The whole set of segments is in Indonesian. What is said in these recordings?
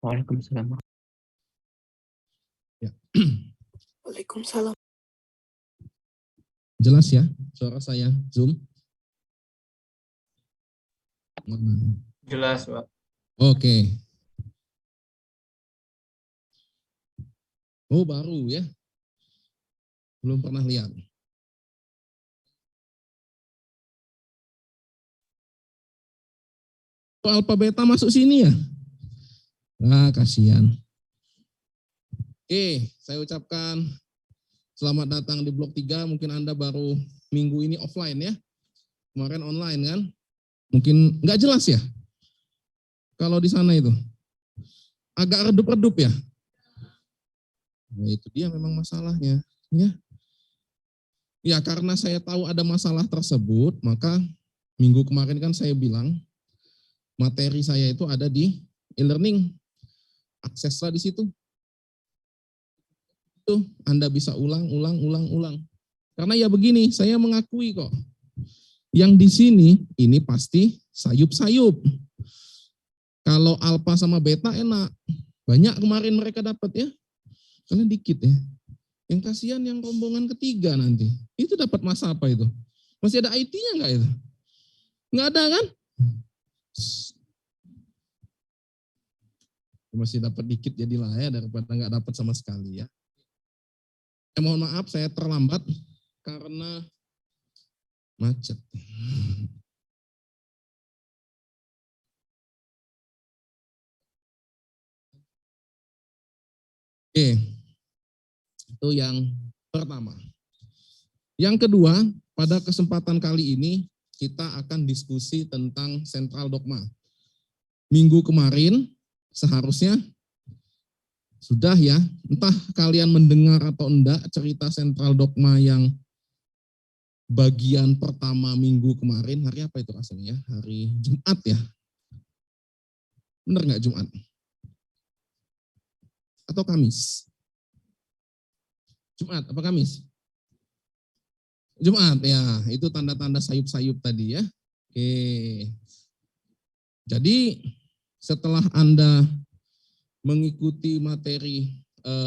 Waalaikumsalam. Ya. Waalaikumsalam. Jelas ya suara saya, Zoom? Jelas, Pak. Oke. Oh, baru ya? Belum pernah lihat. Alpha beta masuk sini ya? Nah, kasihan. Oke, saya ucapkan selamat datang di Blok 3. Mungkin Anda baru minggu ini offline ya. Kemarin online kan? Mungkin nggak jelas ya? Kalau di sana itu. Agak redup-redup ya? Nah, itu dia memang masalahnya. Ya. Ya, karena saya tahu ada masalah tersebut, maka minggu kemarin kan saya bilang, materi saya itu ada di e-learning. Akseslah di situ. Itu Anda bisa ulang. Karena ya begini, saya mengakui kok. Yang di sini ini pasti sayup-sayup. Kalau alfa sama beta enak. Banyak kemarin mereka dapat ya. Karena dikit ya. Yang kasihan yang rombongan ketiga nanti. Itu dapat masa apa itu? Masih ada IT-nya enggak itu? Enggak ada kan? Masih dapat dikit jadilah ya daripada enggak dapat sama sekali ya. Mohon maaf saya terlambat karena macet. Oke, itu yang pertama. Yang kedua, pada kesempatan kali ini kita akan diskusi tentang sentral dogma. Minggu kemarin seharusnya sudah ya, entah kalian mendengar atau enggak cerita sentral dogma yang bagian pertama minggu kemarin. Hari apa itu rasanya ya? Hari Jumat ya? Benar nggak Jumat? Atau Kamis? Jumat apa Kamis? Jumat ya, itu tanda-tanda sayup-sayup tadi ya. Oke. Jadi setelah Anda mengikuti materi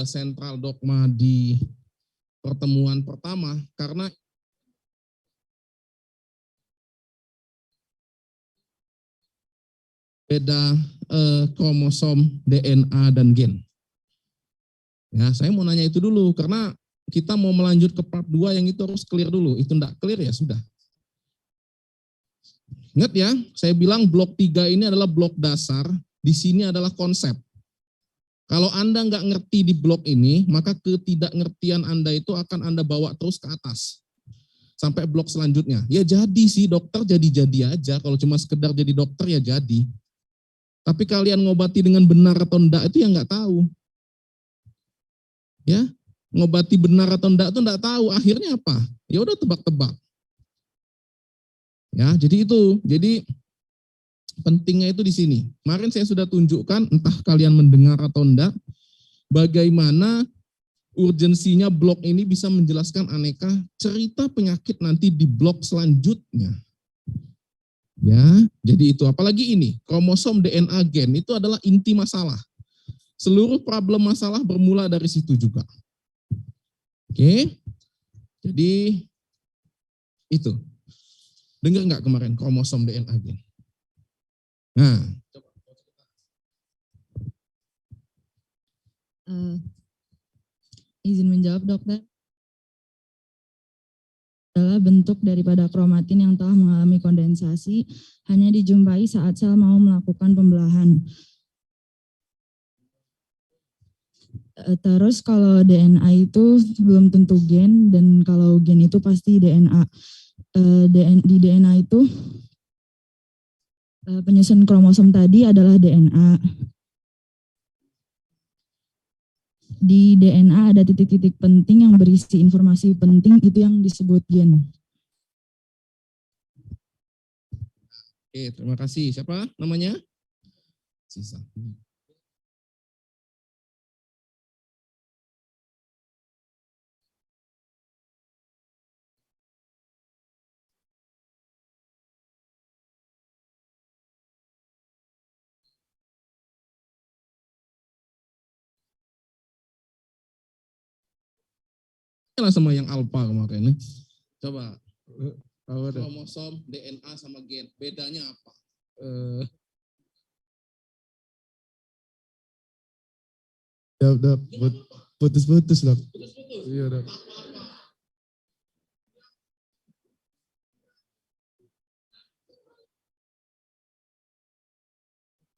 sentral dogma di pertemuan pertama, karena beda kromosom, DNA, dan gen. Ya, saya mau nanya itu dulu, karena kita mau melanjut ke part 2 yang itu harus clear dulu. Itu enggak clear ya sudah. Ingat ya, saya bilang blok 3 ini adalah blok dasar, di sini adalah konsep. Kalau Anda nggak ngerti di blok ini, maka ketidakngertian Anda itu akan Anda bawa terus ke atas. Sampai blok selanjutnya. Ya jadi sih dokter jadi-jadi aja, kalau cuma sekedar jadi dokter ya jadi. Tapi kalian ngobati dengan benar atau enggak itu yang nggak tahu. Ya, ngobati benar atau enggak itu enggak tahu. Akhirnya apa? Ya udah tebak-tebak. Ya, jadi itu. Jadi pentingnya itu di sini. Kemarin saya sudah tunjukkan, entah kalian mendengar atau enggak, bagaimana urgensinya blok ini bisa menjelaskan aneka cerita penyakit nanti di blok selanjutnya. Ya, jadi itu. Apalagi ini, kromosom, DNA, gen itu adalah inti masalah. Seluruh problem masalah bermula dari situ juga. Oke, jadi itu. Dengar nggak kemarin kromosom, DNA, gen? Nah, izin menjawab dokter. Adalah bentuk daripada kromatin yang telah mengalami kondensasi hanya dijumpai saat sel mau melakukan pembelahan. Terus kalau DNA itu belum tentu gen, dan kalau gen itu pasti DNA. Di DNA itu penyusun kromosom tadi adalah DNA. Di DNA ada titik-titik penting yang berisi informasi penting, itu yang disebut gen. oke, terima kasih. Siapa namanya? Sisa. lah sama yang alpha kemarin. Coba Apa dah? kromosom, DNA sama gen. Bedanya apa? Dap, putus-putus dap. Putus-putus. Iya dap.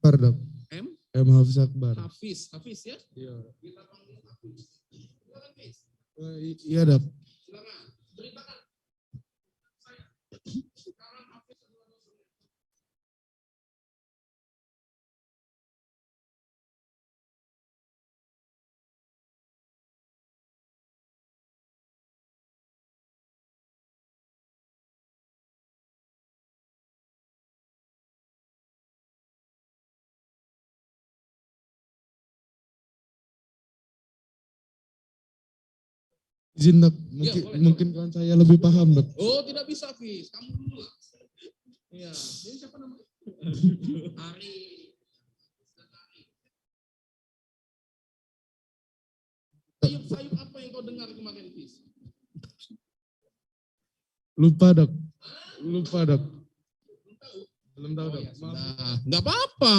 Akbar dap. M. Hafiz Akbar. Hafiz ya? Iya. Kita panggil Hafiz. Silakan, Hafiz. Iya dap. Silakan. Ceritakan. Saya. Sekarang Hafiz adalah dosen. Izin dap. boleh. Mungkin kawan saya lebih paham dap. Oh, tidak bisa, Hafiz. Kamu dulu lah. Iya. Ini siapa namanya? Ari. Sayup apa yang kau dengar kemarin, Hafiz? Lupa dap. Belum tahu Oh, dap. ya Maaf. sudah. Nggak apa-apa.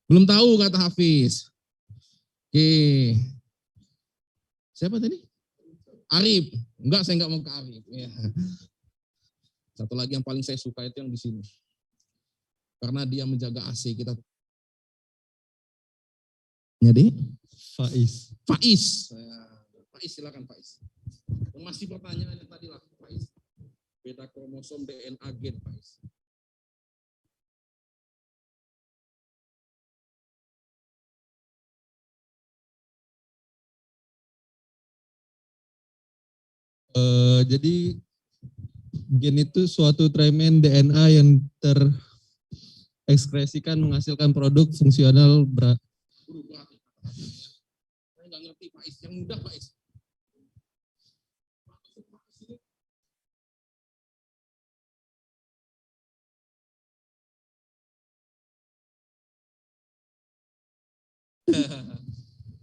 Belum tahu kata Hafiz. Oke. Siapa tadi? Arif. Enggak, saya enggak mau ke Arif. Ya. Satu lagi yang paling saya suka itu yang di sini. Karena dia menjaga AC kita. Jadi Faiz. Faiz. Faiz, silakan Faiz. Yang masih pertanyaannya tadi lah Faiz. Beda kromosom DNA gen Faiz. Jadi gen itu suatu tremen DNA yang terekspresikan menghasilkan produk fungsional Berat ya. Saya nggak ngerti Faiz. Yang mudah Faiz.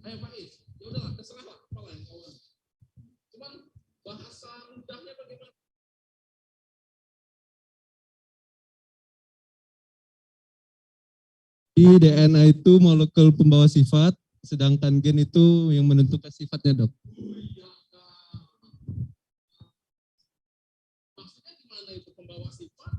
Ayo Faiz. Ya udahlah, terserah lah. Apalah yang kau. Cuman bahasa mudahnya bagaimana? Di DNA itu molekul pembawa sifat, sedangkan gen itu yang menentukan sifatnya dok. Iya, Kak. Maksudnya gimana itu pembawa sifat?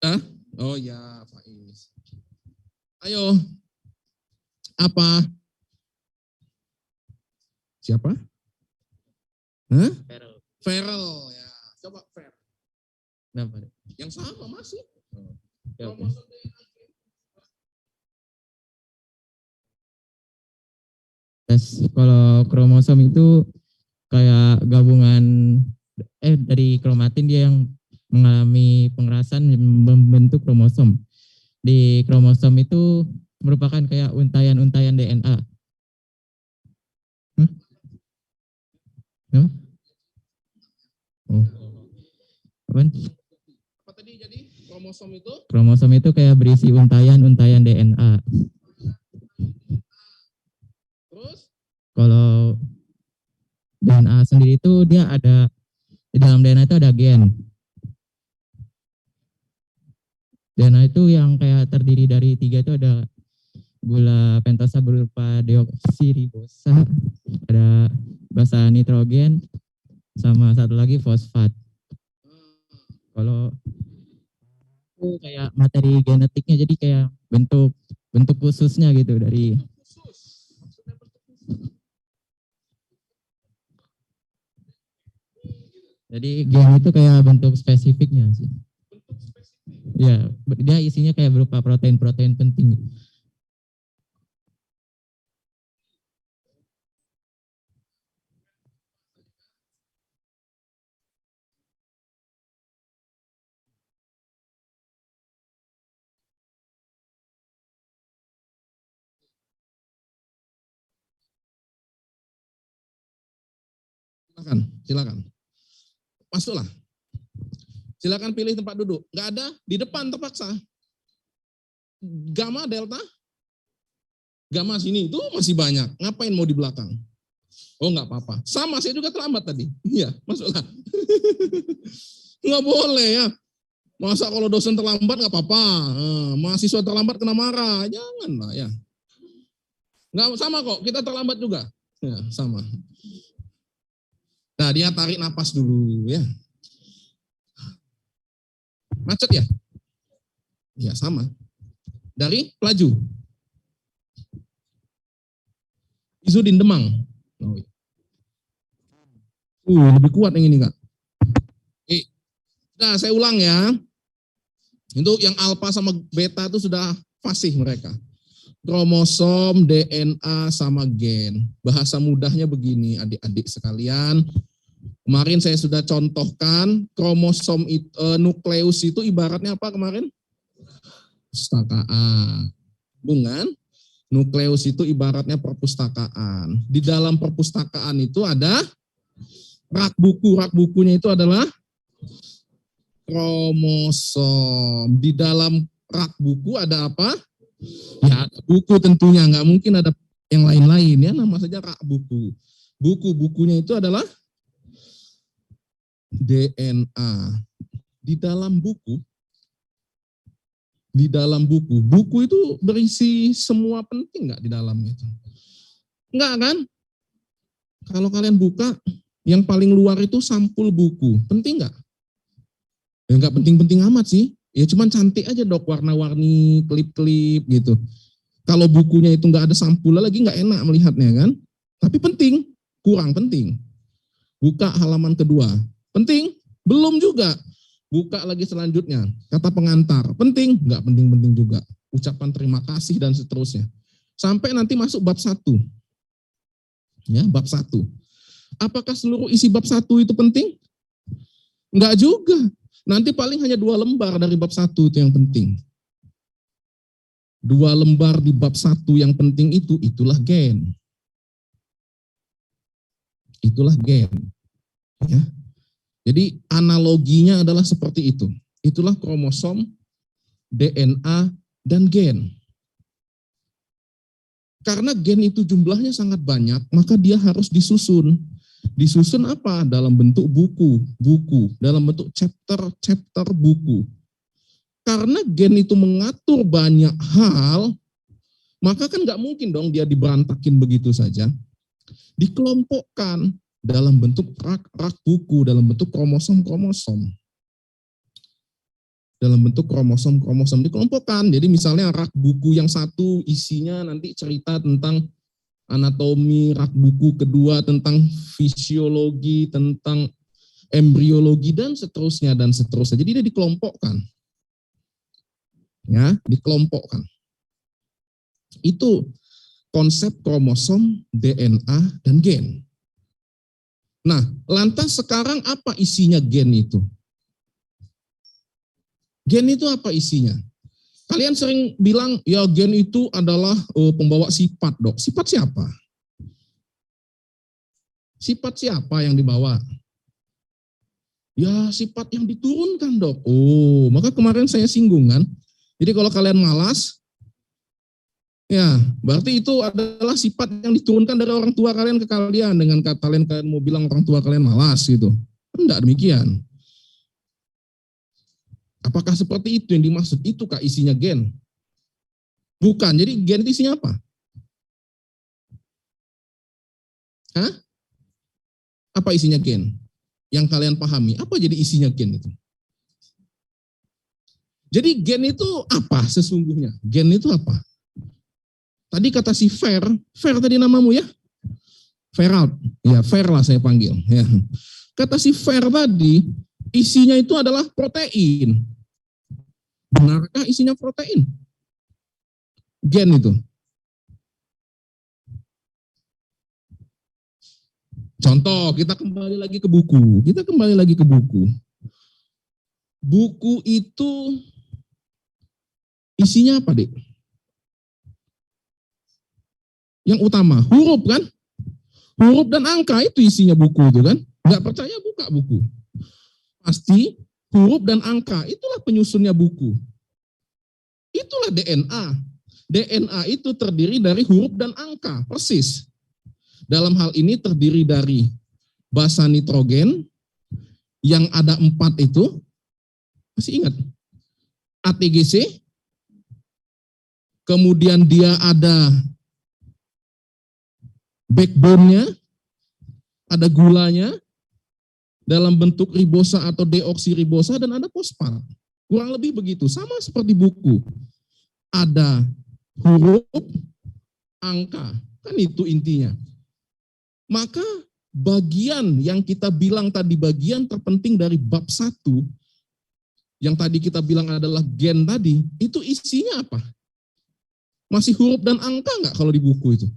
Hah? Oh ya, Faiz. Ayo. Apa? Siapa? Hah? Feral ya. Coba Fer. Kenapa? Yang sama masih. Ya, oke. Kromosom DNA. Kalau kromosom itu kayak gabungan dari kromatin, dia yang mengalami pengerasan membentuk kromosom. Di kromosom itu merupakan kayak untayan-untayan DNA. Huh? Oh. Apaan? Apa tadi jadi kromosom itu? Kromosom itu kayak berisi untayan-untayan DNA. Terus? Kalau DNA sendiri itu dia ada, di dalam DNA itu ada gen. DNA itu yang kayak terdiri dari 3 itu ada gula pentosa berupa deoksiribosa, ada basa nitrogen, sama satu lagi fosfat. Kalau itu kayak materi genetiknya, jadi kayak bentuk khususnya gitu dari. Jadi gen itu kayak bentuk spesifiknya sih. Ya, dia isinya kayak berupa protein-protein penting. Silakan. Masuklah. Silakan pilih tempat duduk. Nggak ada, di depan terpaksa. Gamma, delta. Gamma sini, itu masih banyak. Ngapain mau di belakang? Oh nggak apa-apa. Sama, saya juga terlambat tadi. Iya, masuklah. Nggak boleh ya. Masa kalau dosen terlambat nggak apa-apa. Mahasiswa terlambat kena marah. Janganlah ya. Nggak sama kok, kita terlambat juga. Ya, sama. Nah, dia tarik napas dulu ya. Macet ya? Ya, sama. Dari pelaju. Izudin Demang. Oh, lebih kuat yang ini, Kak. Nah, saya ulang ya. Untuk yang alfa sama beta itu sudah fasih mereka. Kromosom, DNA, sama gen. Bahasa mudahnya begini, adik-adik sekalian. Kemarin saya sudah contohkan kromosom itu, nukleus itu ibaratnya apa kemarin? Perpustakaan. Bukan? Nukleus itu ibaratnya perpustakaan. Di dalam perpustakaan itu ada rak buku. Rak bukunya itu adalah kromosom. Di dalam rak buku ada apa? Ya, buku tentunya, nggak mungkin ada yang lain-lain ya, nama saja rak buku. Buku-bukunya itu adalah DNA. Di dalam buku buku itu berisi semua penting nggak di dalamnya itu? Enggak kan? Kalau kalian buka, yang paling luar itu sampul buku, penting nggak? Ya nggak penting-penting amat sih. Ya cuman cantik aja dok, warna-warni, klip-klip gitu. Kalau bukunya itu nggak ada sampulnya lagi nggak enak melihatnya kan. Tapi penting, kurang penting. Buka halaman kedua, penting, belum juga. Buka lagi selanjutnya, kata pengantar, penting, nggak penting-penting juga. Ucapan terima kasih dan seterusnya. Sampai nanti masuk bab 1. Ya, bab 1. Apakah seluruh isi bab 1 itu penting? Enggak juga. Nanti paling hanya 2 lembar dari bab 1 itu yang penting. 2 lembar di bab 1 yang penting itu, itulah gen. Itulah gen. Ya. Jadi analoginya adalah seperti itu. Itulah kromosom, DNA, dan gen. Karena gen itu jumlahnya sangat banyak, maka dia harus disusun. Disusun apa? Dalam bentuk buku, dalam bentuk chapter buku. Karena gen itu mengatur banyak hal, maka kan nggak mungkin dong dia diberantakin begitu saja. Dikelompokkan dalam bentuk rak buku, dalam bentuk kromosom. Dalam bentuk kromosom dikelompokkan. Jadi misalnya rak buku yang satu isinya nanti cerita tentang anatomi, rak buku kedua tentang fisiologi, tentang embriologi dan seterusnya. Jadi dia dikelompokkan. Ya, dikelompokkan. Itu konsep kromosom, DNA, dan gen. Nah, lantas sekarang apa isinya gen itu? Gen itu apa isinya? Kalian sering bilang, ya gen itu adalah pembawa sifat, dok. Sifat siapa? Sifat siapa yang dibawa? Ya, sifat yang diturunkan, dok. Oh, maka kemarin saya singgung kan. Jadi kalau kalian malas, ya berarti itu adalah sifat yang diturunkan dari orang tua kalian ke kalian. Dengan kata lain kalian mau bilang orang tua kalian malas gitu. Enggak demikian. Apakah seperti itu yang dimaksud? Itukah isinya gen? Bukan. Jadi gen itu isinya apa? Hah? Apa isinya gen? Yang kalian pahami. Apa jadi isinya gen itu? Jadi gen itu apa sesungguhnya? Gen itu apa? Tadi kata si Fer tadi namamu ya? Feralt, ya Fer lah saya panggil. Ya. Kata si Fer tadi, isinya itu adalah protein. Benarkah isinya protein? Gen itu. Contoh, kita kembali lagi ke buku. Buku itu isinya apa, Dek? Yang utama, huruf kan? Huruf dan angka itu isinya buku itu kan? Nggak percaya buka buku. Pasti huruf dan angka, itulah penyusunnya buku. Itulah DNA. DNA itu terdiri dari huruf dan angka, persis. Dalam hal ini terdiri dari basa nitrogen yang ada 4 itu, masih ingat? ATGC, kemudian dia ada backbone-nya, ada gulanya dalam bentuk ribosa atau deoksiribosa dan ada fosfat. Kurang lebih begitu, sama seperti buku. Ada huruf, angka, kan itu intinya. Maka bagian yang kita bilang tadi, bagian terpenting dari bab 1, yang tadi kita bilang adalah gen tadi, itu isinya apa? Masih huruf dan angka enggak kalau di buku itu?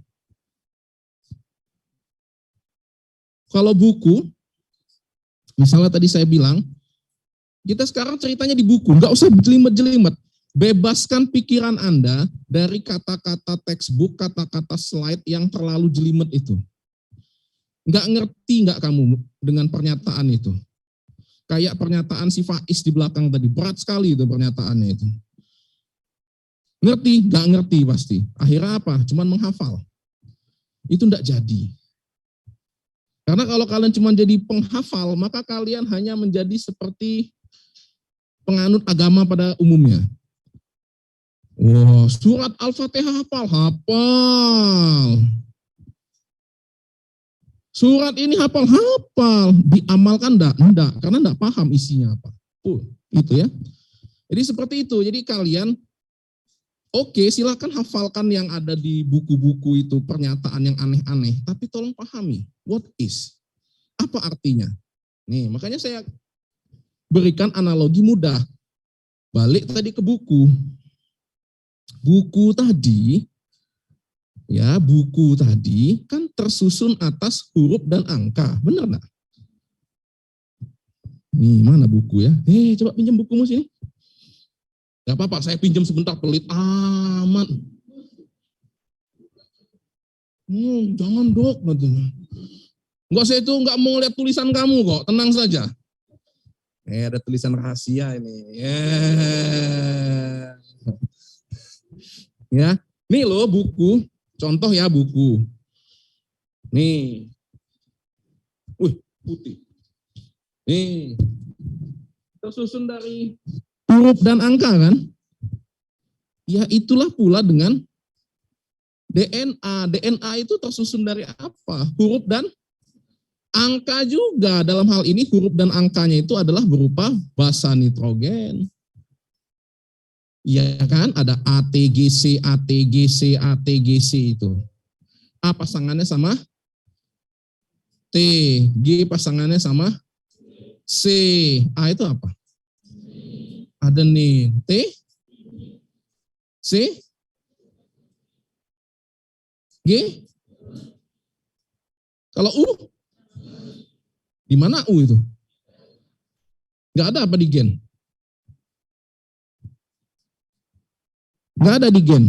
Kalau buku, misalnya tadi saya bilang, kita sekarang ceritanya di buku, enggak usah jelimet-jelimet. Bebaskan pikiran Anda dari kata-kata textbook, kata-kata slide yang terlalu jelimet itu. Enggak ngerti enggak kamu dengan pernyataan itu? Kayak pernyataan si Faiz di belakang tadi, berat sekali itu pernyataannya itu. Ngerti? Enggak ngerti pasti. Akhirnya apa? Cuman menghafal. Itu enggak jadi. Karena kalau kalian cuma jadi penghafal, maka kalian hanya menjadi seperti penganut agama pada umumnya. Wah, surat Al-Fatihah hafal. Surat ini hafal. Diamalkan enggak, karena enggak paham isinya apa. Itu ya. Jadi seperti itu. Jadi kalian, oke, silakan hafalkan yang ada di buku-buku itu, pernyataan yang aneh-aneh, tapi tolong pahami. What is? Apa artinya? Nih, makanya saya berikan analogi mudah. Balik tadi ke buku. Buku tadi kan tersusun atas huruf dan angka. Benar enggak? Nih, mana buku ya? Coba pinjam bukumu sini. Gak apa-apa, saya pinjam sebentar, pelit amat. Jangan dok. Enggak, saya itu enggak mau lihat tulisan kamu kok, tenang saja. Ada tulisan rahasia ini. Ya, nih loh buku, contoh ya buku. Nih, putih. Nih, tersusun dari huruf dan angka kan? Ya itulah pula dengan DNA. DNA itu tersusun dari apa? Huruf dan angka juga. Dalam hal ini huruf dan angkanya itu adalah berupa basa nitrogen. Iya kan? Ada ATGC, ATGC, ATGC itu. A pasangannya sama T, G pasangannya sama C. A itu apa? Ada nih T, C, G. Kalau U, di mana U itu? Enggak ada apa di gen? Enggak ada di gen.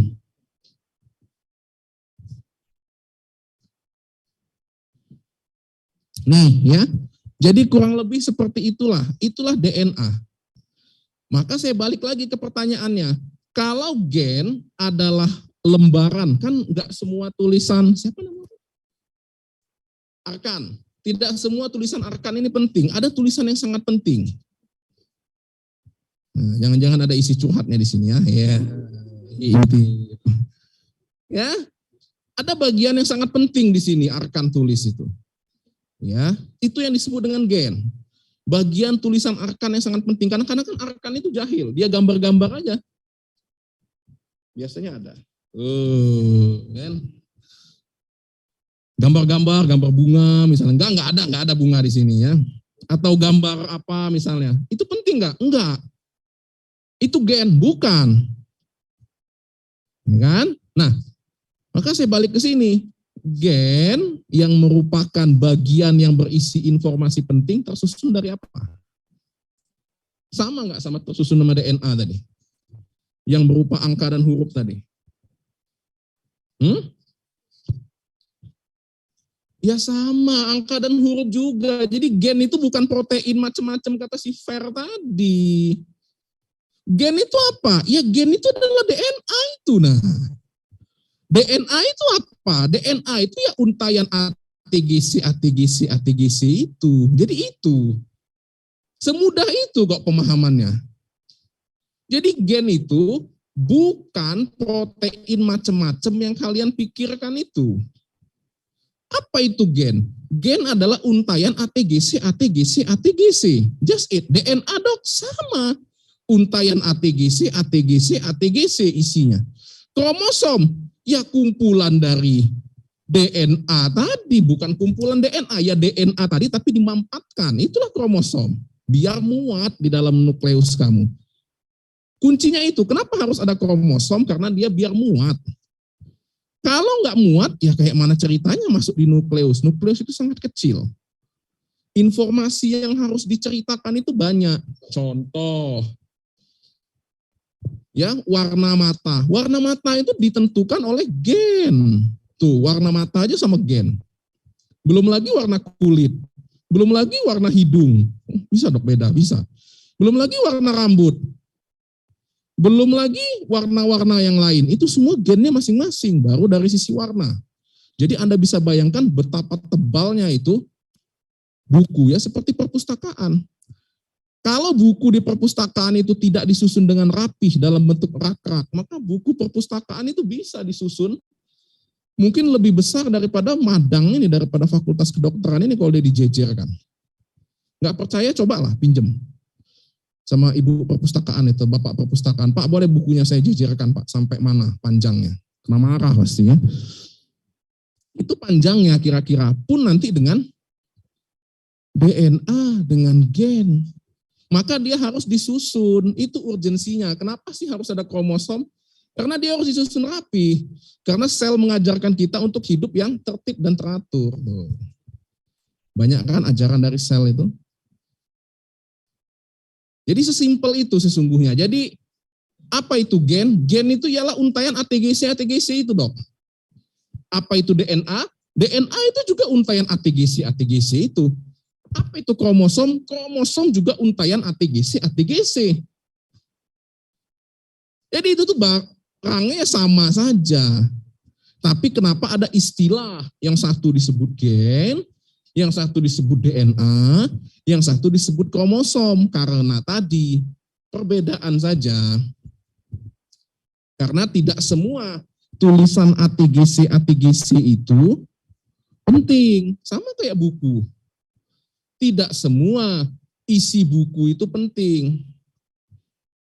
Nih ya, jadi kurang lebih seperti itulah DNA. Maka saya balik lagi ke pertanyaannya, kalau gen adalah lembaran, kan enggak semua tulisan, siapa namanya? Arkan. Tidak semua tulisan arkan ini penting, ada tulisan yang sangat penting. Nah, jangan-jangan ada isi curhatnya di sini ya. Ya, ada bagian yang sangat penting di sini arkan tulis itu. Ya, itu yang disebut dengan gen. bagian tulisan arkan yang sangat penting. Karena kan arkan itu jahil, dia gambar-gambar aja. Biasanya ada. Kan? Gambar-gambar, gambar bunga misalnya. Enggak ada bunga di sini ya. Atau gambar apa misalnya. Itu penting enggak? Enggak. Itu gen, bukan. Ya kan? Nah, maka saya balik ke sini. Gen yang merupakan bagian yang berisi informasi penting tersusun dari apa? Sama nggak sama tersusun nama DNA tadi? Yang berupa angka dan huruf tadi? Ya sama, angka dan huruf juga. Jadi gen itu bukan protein macam-macam kata si Fer tadi. Gen itu apa? Ya gen itu adalah DNA itu. Nah, DNA itu apa? DNA itu ya untaian ATGC itu. Jadi itu. Semudah itu kok pemahamannya. Jadi gen itu bukan protein macam-macam yang kalian pikirkan itu. Apa itu gen? Gen adalah untaian ATGC. Just it. DNA dok sama. Untaian ATGC isinya. Kromosom. Ya kumpulan dari DNA tadi, bukan kumpulan DNA. Ya DNA tadi tapi dimampatkan. Itulah kromosom. Biar muat di dalam nukleus kamu. Kuncinya itu, kenapa harus ada kromosom? Karena dia biar muat. Kalau nggak muat, ya kayak mana ceritanya masuk di nukleus. Nukleus itu sangat kecil. Informasi yang harus diceritakan itu banyak. Contoh, ya warna mata. Warna mata itu ditentukan oleh gen. Tuh, warna mata aja sama gen. Belum lagi warna kulit. Belum lagi warna hidung. Bisa dok beda, bisa. Belum lagi warna rambut. Belum lagi warna-warna yang lain. Itu semua gennya masing-masing, baru dari sisi warna. Jadi Anda bisa bayangkan betapa tebalnya itu buku ya, seperti perpustakaan. Kalau buku di perpustakaan itu tidak disusun dengan rapih dalam bentuk rak-rak, maka buku perpustakaan itu bisa disusun mungkin lebih besar daripada madang ini, daripada fakultas kedokteran ini kalau dia dijejerkan. Nggak percaya, cobalah pinjem sama ibu perpustakaan itu, bapak perpustakaan. Pak, boleh bukunya saya jejerkan Pak, sampai mana panjangnya? Kena marah pastinya. Itu panjangnya kira-kira pun nanti dengan DNA, dengan gen. Maka dia harus disusun, itu urgensinya. Kenapa sih harus ada kromosom? Karena dia harus disusun rapi. Karena sel mengajarkan kita untuk hidup yang tertib dan teratur. Banyak kan ajaran dari sel itu. Jadi sesimpel itu sesungguhnya. Jadi apa itu gen? Gen itu ialah untaian ATGC itu dok. Apa itu DNA? DNA itu juga untaian ATGC itu. Apa itu kromosom? Kromosom juga untaian ATGC. Jadi itu tuh barangnya sama saja. Tapi kenapa ada istilah? Yang satu disebut gen, yang satu disebut DNA, yang satu disebut kromosom. Karena tadi perbedaan saja. Karena tidak semua tulisan ATGC itu penting. Sama kayak buku. Tidak semua isi buku itu penting.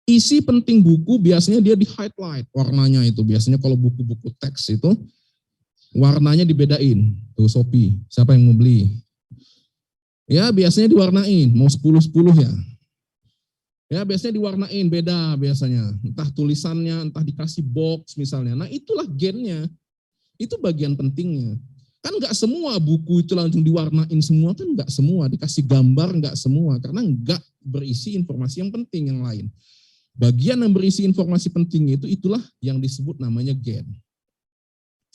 Isi penting buku biasanya dia di highlight warnanya itu. Biasanya kalau buku-buku teks itu warnanya dibedain. Tuh Shopee, siapa yang mau beli? Ya biasanya diwarnain, mau 10 ya. Ya biasanya diwarnain beda biasanya. Entah tulisannya, entah dikasih box misalnya. Nah itulah gennya. Itu bagian pentingnya. Kan nggak semua buku itu langsung diwarnain semua, kan nggak semua. Dikasih gambar nggak semua, karena nggak berisi informasi yang penting yang lain. Bagian yang berisi informasi penting itu, itulah yang disebut namanya gen.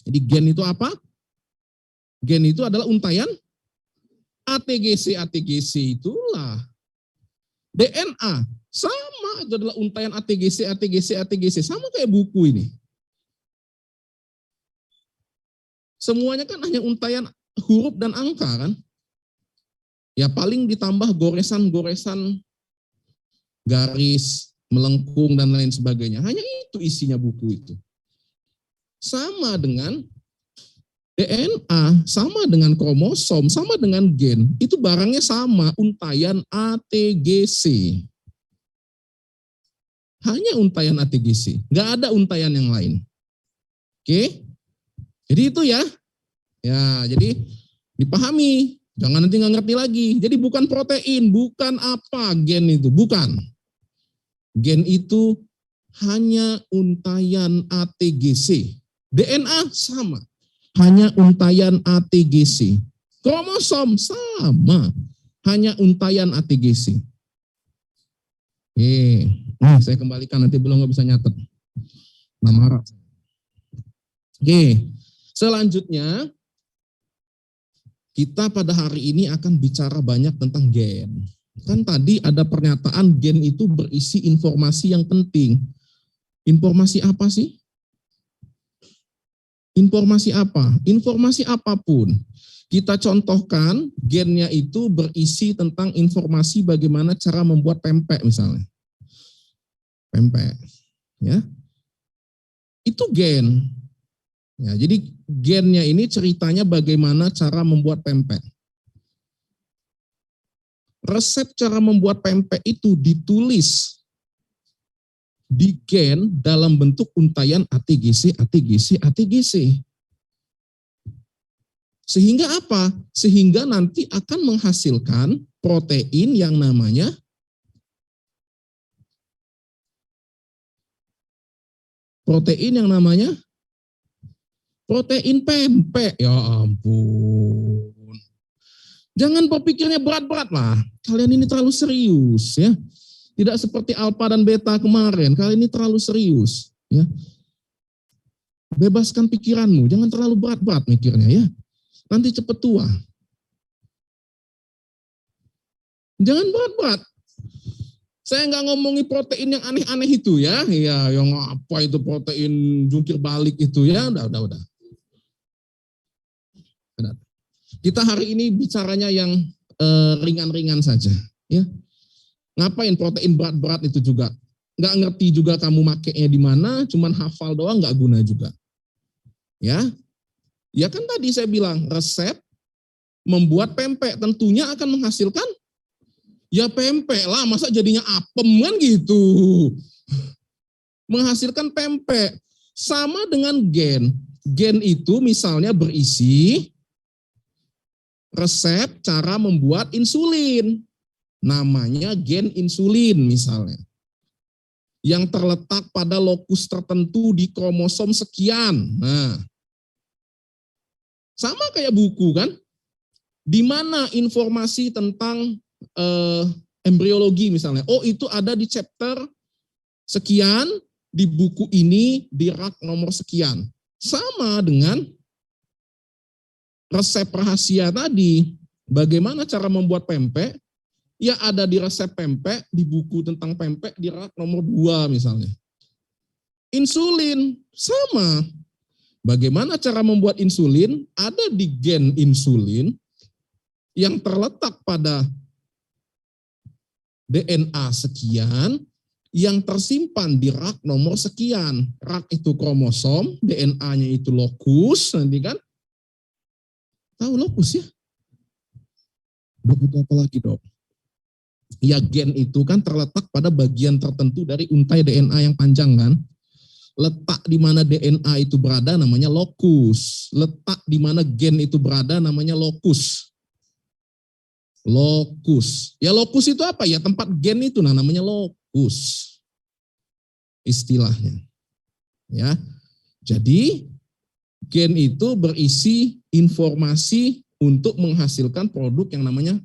Jadi gen itu apa? Gen itu adalah untaian ATGC itulah. DNA sama, itu adalah untaian ATGC, sama kayak buku ini. Semuanya kan hanya untaian huruf dan angka kan. Ya paling ditambah goresan-goresan garis, melengkung dan lain sebagainya. Hanya itu isinya buku itu. Sama dengan DNA sama dengan kromosom, sama dengan gen, itu barangnya sama, untayan ATGC. Hanya untayan ATGC, nggak ada untayan yang lain. Oke, jadi itu ya. Ya, jadi dipahami, jangan nanti nggak ngerti lagi. Jadi bukan protein, bukan apa gen itu, bukan. Gen itu hanya untayan ATGC. DNA sama, hanya untayan ATGC. Kromosom sama, hanya untayan ATGC. Saya kembalikan, nanti belum nggak bisa nyatet. Marah. Selanjutnya kita pada hari ini akan bicara banyak tentang gen. Kan tadi ada pernyataan gen itu berisi informasi yang penting. Informasi apa sih? Informasi apa? Informasi apapun. Kita contohkan gennya itu berisi tentang informasi bagaimana cara membuat pempek misalnya. Pempek. Ya. Itu gen. Ya, jadi gennya ini ceritanya bagaimana cara membuat pempek. Resep cara membuat pempek itu ditulis di gen dalam bentuk untayan ATGC, ATGC, ATGC. Sehingga apa? Sehingga nanti akan menghasilkan protein yang namanya protein pempek. Ya ampun. Jangan berpikirnya berat-berat lah. Kalian ini terlalu serius ya. Tidak seperti alfa dan beta kemarin. Kali ini terlalu serius. Ya. Bebaskan pikiranmu. Jangan terlalu berat-berat mikirnya ya. Nanti cepat tua. Jangan berat-berat. Saya nggak ngomongin protein yang aneh-aneh itu ya. Ya, yang apa itu protein jungkir balik itu ya. Udah. Kita hari ini bicaranya yang ringan-ringan saja. Ya. Ngapain protein berat-berat itu juga? Nggak ngerti juga kamu makainya di mana, cuman hafal doang nggak guna juga. Ya kan tadi saya bilang resep membuat pempek tentunya akan menghasilkan ya pempek lah, masa jadinya apem kan gitu. Menghasilkan pempek sama dengan gen. Gen itu misalnya berisi resep cara membuat insulin. Namanya gen insulin misalnya. Yang terletak pada lokus tertentu di kromosom sekian. Nah, sama kayak buku kan? Di mana informasi tentang embriologi misalnya. Oh, itu ada di chapter sekian, di buku ini, di rak nomor sekian. Sama dengan resep rahasia tadi. Bagaimana cara membuat pempek? Ya ada di resep pempek, di buku tentang pempek, di rak nomor 2 misalnya. Insulin, sama. Bagaimana cara membuat insulin? Ada di gen insulin yang terletak pada DNA sekian, yang tersimpan di rak nomor sekian. Rak itu kromosom, DNA-nya itu lokus, nanti kan? Tahu lokus ya? Dok, itu apa lagi dok? Ya gen itu kan terletak pada bagian tertentu dari untai DNA yang panjang kan. Letak di mana DNA itu berada namanya lokus. Letak di mana gen itu berada namanya lokus. Lokus. Ya lokus itu apa ya? Tempat gen itu namanya lokus. Istilahnya. Ya. Jadi gen itu berisi informasi untuk menghasilkan produk yang namanya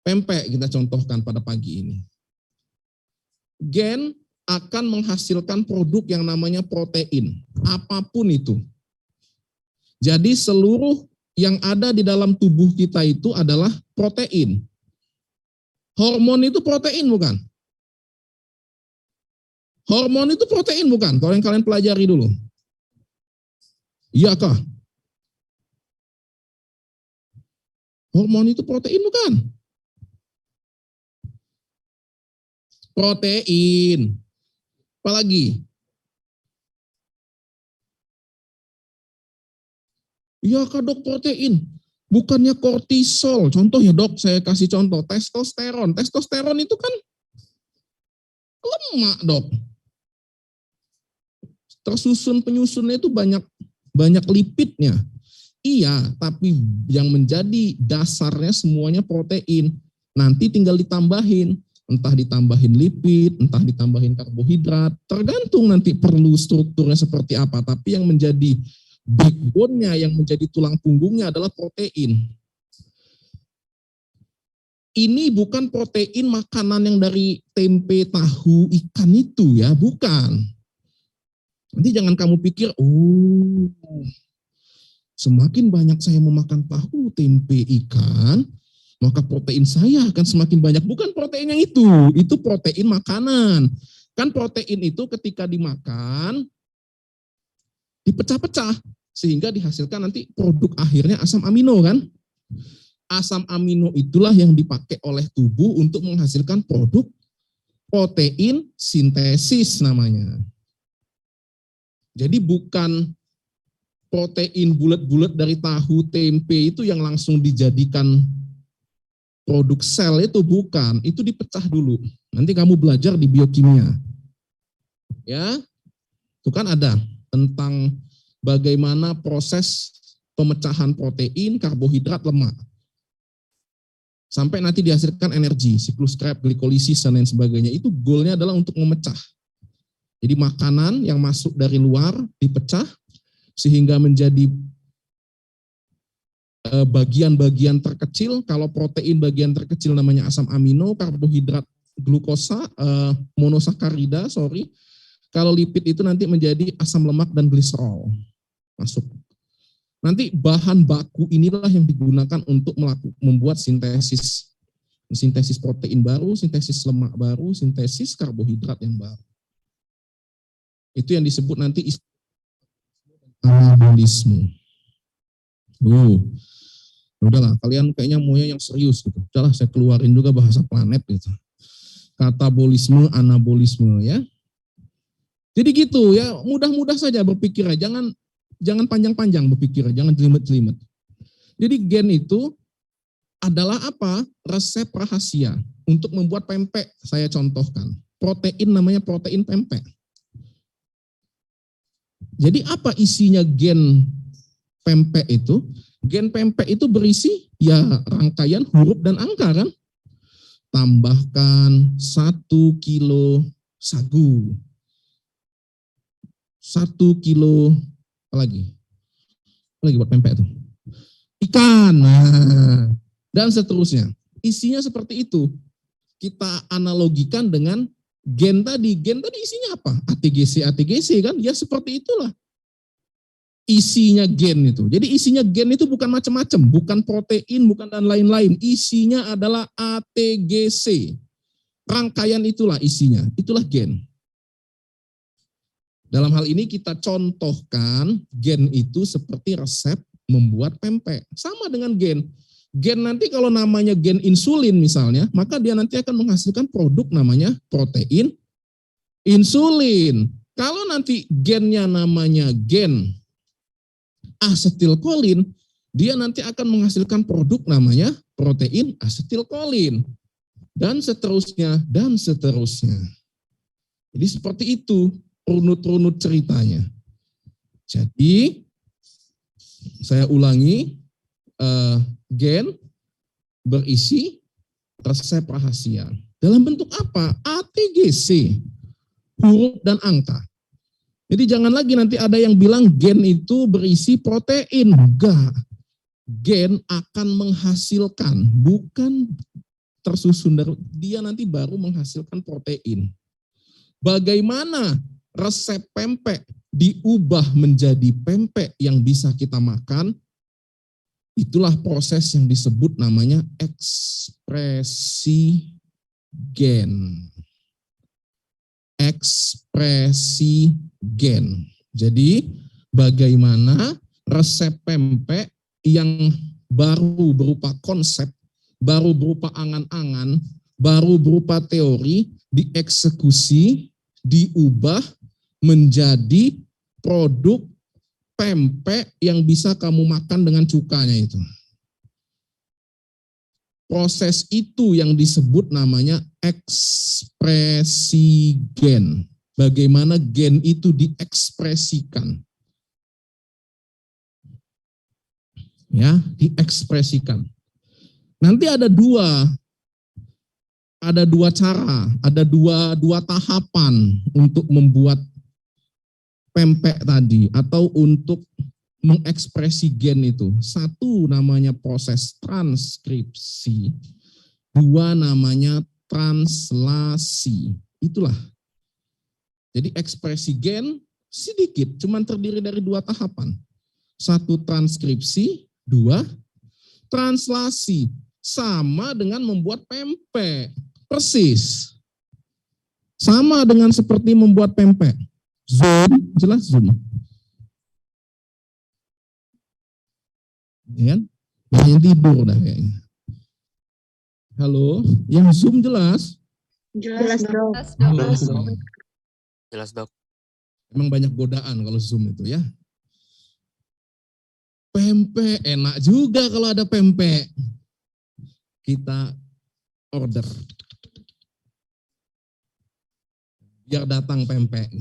pempek, kita contohkan pada pagi ini. Gen akan menghasilkan produk yang namanya protein, apapun itu. Jadi seluruh yang ada di dalam tubuh kita itu adalah protein. Hormon itu protein bukan? Hormon itu protein bukan? Kalau yang kalian pelajari dulu. Iya kah? Hormon itu protein bukan? Protein. Apalagi? Iya Kak Dok, protein. Bukannya kortisol. Contoh ya Dok, saya kasih contoh. Testosteron. Testosteron itu kan lemak Dok. Tersusun penyusunnya itu banyak lipidnya. Iya, tapi yang menjadi dasarnya semuanya protein. Nanti tinggal ditambahin. Entah ditambahin lipid, entah ditambahin karbohidrat. Tergantung nanti perlu strukturnya seperti apa. Tapi yang menjadi backbone-nya, yang menjadi tulang punggungnya adalah protein. Ini bukan protein makanan yang dari tempe, tahu, ikan itu ya, bukan. Nanti jangan kamu pikir, semakin banyak saya memakan tahu, tempe, ikan, maka protein saya akan semakin banyak. Bukan protein yang itu protein makanan. Kan protein itu ketika dimakan, dipecah-pecah, sehingga dihasilkan nanti produk akhirnya asam amino kan. Asam amino itulah yang dipakai oleh tubuh untuk menghasilkan produk protein sintesis namanya. Jadi bukan protein bulat-bulat dari tahu, tempe itu yang langsung dijadikan produk sel, itu bukan. Itu dipecah dulu. Nanti kamu belajar di biokimia. Ya, itu kan ada tentang bagaimana proses pemecahan protein, karbohidrat, lemak. Sampai nanti dihasilkan energi, siklus Krebs, glikolisis, dan lain sebagainya. Itu goalnya adalah untuk memecah. Jadi makanan yang masuk dari luar dipecah, sehingga menjadi bagian-bagian terkecil. Kalau protein bagian terkecil namanya asam amino, karbohidrat glukosa, monosakarida, Kalau lipid itu nanti menjadi asam lemak dan gliserol. Masuk. Nanti bahan baku inilah yang digunakan untuk membuat sintesis protein baru, sintesis lemak baru, sintesis karbohidrat yang baru. Itu yang disebut nanti anabolisme. Udahlah, kalian kayaknya maunya yang serius gitu. Udahlah, saya keluarin juga bahasa planet gitu. Katabolisme, anabolisme ya. Jadi gitu ya, mudah-mudah saja berpikirnya, jangan panjang-panjang berpikirnya, jangan jelimet-jelimet. Jadi gen itu adalah apa? Resep rahasia untuk membuat pempek. Saya contohkan. Protein namanya protein pempek. Jadi apa isinya gen pempek itu? Gen pempek itu berisi ya rangkaian huruf dan angka kan? Tambahkan 1 kilo sagu. 1 kilo apa lagi buat pempek itu? Ikan. Nah, dan seterusnya. Isinya seperti itu. Kita analogikan dengan gen tadi. Gen tadi isinya apa? ATGC kan? Ya seperti itulah. Isinya gen itu. Jadi isinya gen itu bukan macam-macam, bukan protein, bukan dan lain-lain. Isinya adalah ATGC. Rangkaian itulah isinya. Itulah gen. Dalam hal ini kita contohkan gen itu seperti resep membuat pempek. Sama dengan gen. Gen nanti kalau namanya gen insulin misalnya, maka dia nanti akan menghasilkan produk namanya protein insulin. Kalau nanti gennya namanya gen asetilkolin, dia nanti akan menghasilkan produk namanya protein asetilkolin. Dan seterusnya, dan seterusnya. Jadi seperti itu runut-runut ceritanya. Jadi, saya ulangi, gen berisi resep rahasia. Dalam bentuk apa? ATGC, huruf dan angka. Jadi jangan lagi nanti ada yang bilang gen itu berisi protein. Enggak. Gen akan menghasilkan, bukan tersusun dari dia nanti baru menghasilkan protein. Bagaimana resep pempek diubah menjadi pempek yang bisa kita makan? Itulah proses yang disebut namanya ekspresi gen. Ekspresi gen. Jadi bagaimana resep pempek yang baru berupa konsep, baru berupa angan-angan, baru berupa teori, dieksekusi, diubah menjadi produk pempek yang bisa kamu makan dengan cukanya itu. Proses itu yang disebut namanya ekspresi gen. Bagaimana gen itu diekspresikan. Ya, diekspresikan. Nanti ada dua cara, ada dua tahapan untuk membuat pempek tadi atau untuk mengekspresi gen itu. Satu namanya proses transkripsi, dua namanya translasi. Itulah. Jadi ekspresi gen sedikit, cuman terdiri dari dua tahapan. Satu transkripsi, dua translasi. Sama dengan membuat pempek. Persis. Sama dengan seperti membuat pempek. Zoom, jelas zoom. Ya kan? Banyak tidur dah kayaknya. Halo, yang zoom jelas? Jelas, Dok. Jelas, Dok. Emang banyak godaan kalau zoom itu ya. Pempek, enak juga kalau ada pempek. Kita order. Biar datang pempek.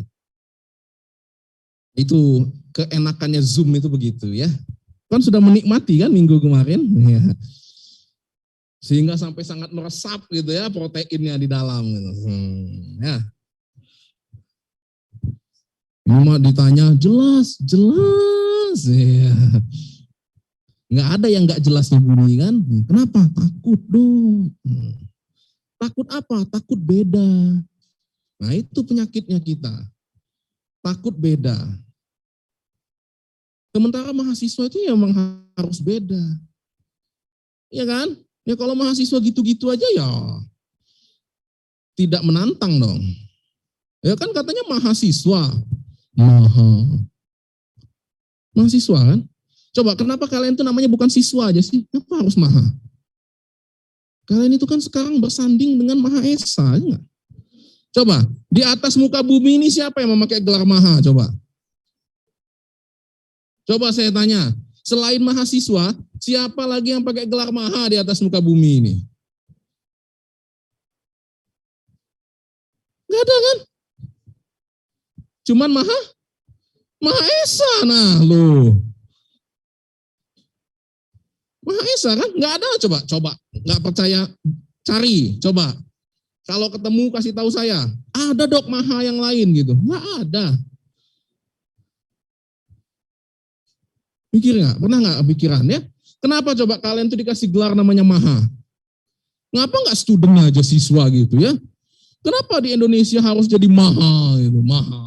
Itu keenakannya zoom itu begitu ya. Kan sudah menikmati kan minggu kemarin. Ya. Sehingga sampai sangat meresap gitu ya proteinnya di dalam. Gitu. Ya. Ini mah ditanya jelas. Ya. Nggak ada yang nggak jelasnya bunyi kan. Kenapa? Takut dong. Takut apa? Takut beda. Nah itu penyakitnya kita. Takut beda. Sementara mahasiswa itu ya memang harus beda. Iya kan? Ya kalau mahasiswa gitu-gitu aja ya tidak menantang dong. Ya kan katanya mahasiswa. Mahasiswa kan? Coba kenapa kalian itu namanya bukan siswa aja sih? Kenapa harus maha? Kalian itu kan sekarang bersanding dengan Maha Esa. Ya? Coba, di atas muka bumi ini siapa yang memakai gelar maha? Coba saya tanya, selain mahasiswa, siapa lagi yang pakai gelar maha di atas muka bumi ini? Gak ada kan? Cuman Maha Esa, nah lo. Maha Esa kan? Gak ada, coba. Gak percaya, cari, coba. Kalau ketemu kasih tahu saya, ada dok maha yang lain gitu. Gak ada. Mikir nggak? Pernah nggak pikiran ya? Kenapa coba kalian tuh dikasih gelar namanya maha? Ngapa nggak student aja siswa gitu ya? Kenapa di Indonesia harus jadi maha gitu? Maha.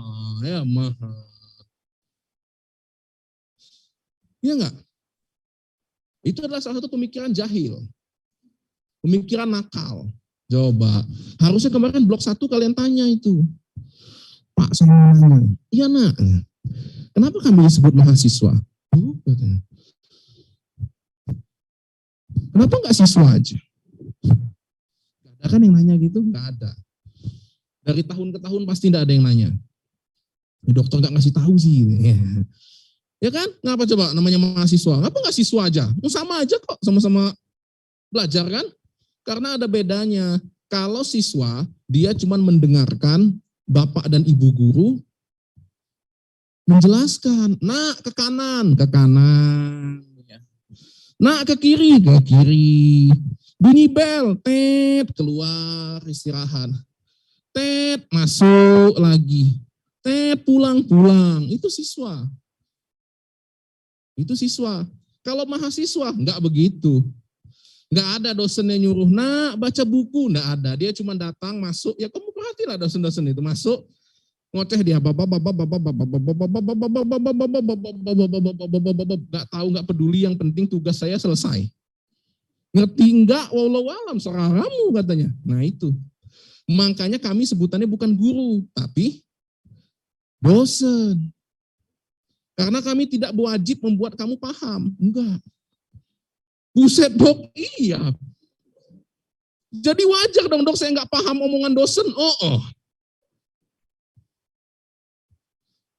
Iya nggak? Itu adalah salah satu pemikiran jahil. Pemikiran nakal. Coba. Harusnya kemarin blok 1 kalian tanya itu. Pak sama Nana. Iya nak. Kenapa kami disebut mahasiswa? Kenapa nggak siswa aja? Gak ada kan yang nanya gitu? Nggak ada. Dari tahun ke tahun pasti nggak ada yang nanya. Dokter nggak ngasih tahu sih. Ya kan? Ngapa coba namanya mahasiswa? Ngapa nggak siswa aja? Sama aja kok, sama-sama belajar kan? Karena ada bedanya. Kalau siswa, dia cuma mendengarkan bapak dan ibu guru menjelaskan, nak ke kanan, nak ke kiri, bunyi bel, tet, keluar istirahat, tet, masuk lagi, tet, pulang, itu siswa. Kalau mahasiswa, enggak begitu. Enggak ada dosen yang nyuruh, nak baca buku, enggak ada. Dia cuma datang, masuk, ya kamu perhatilah dosen-dosen itu, masuk, ngoceh dia nggak tahu, nggak peduli, yang penting tugas saya selesai. Ngerti enggak? Wallahu alam, serah kamu katanya. Nah itu. Makanya kami sebutannya bukan guru, tapi dosen. Karena kami tidak wajib membuat kamu paham. Enggak. Buset dok, iya. Jadi wajar dong dok saya nggak paham omongan dosen. Oh.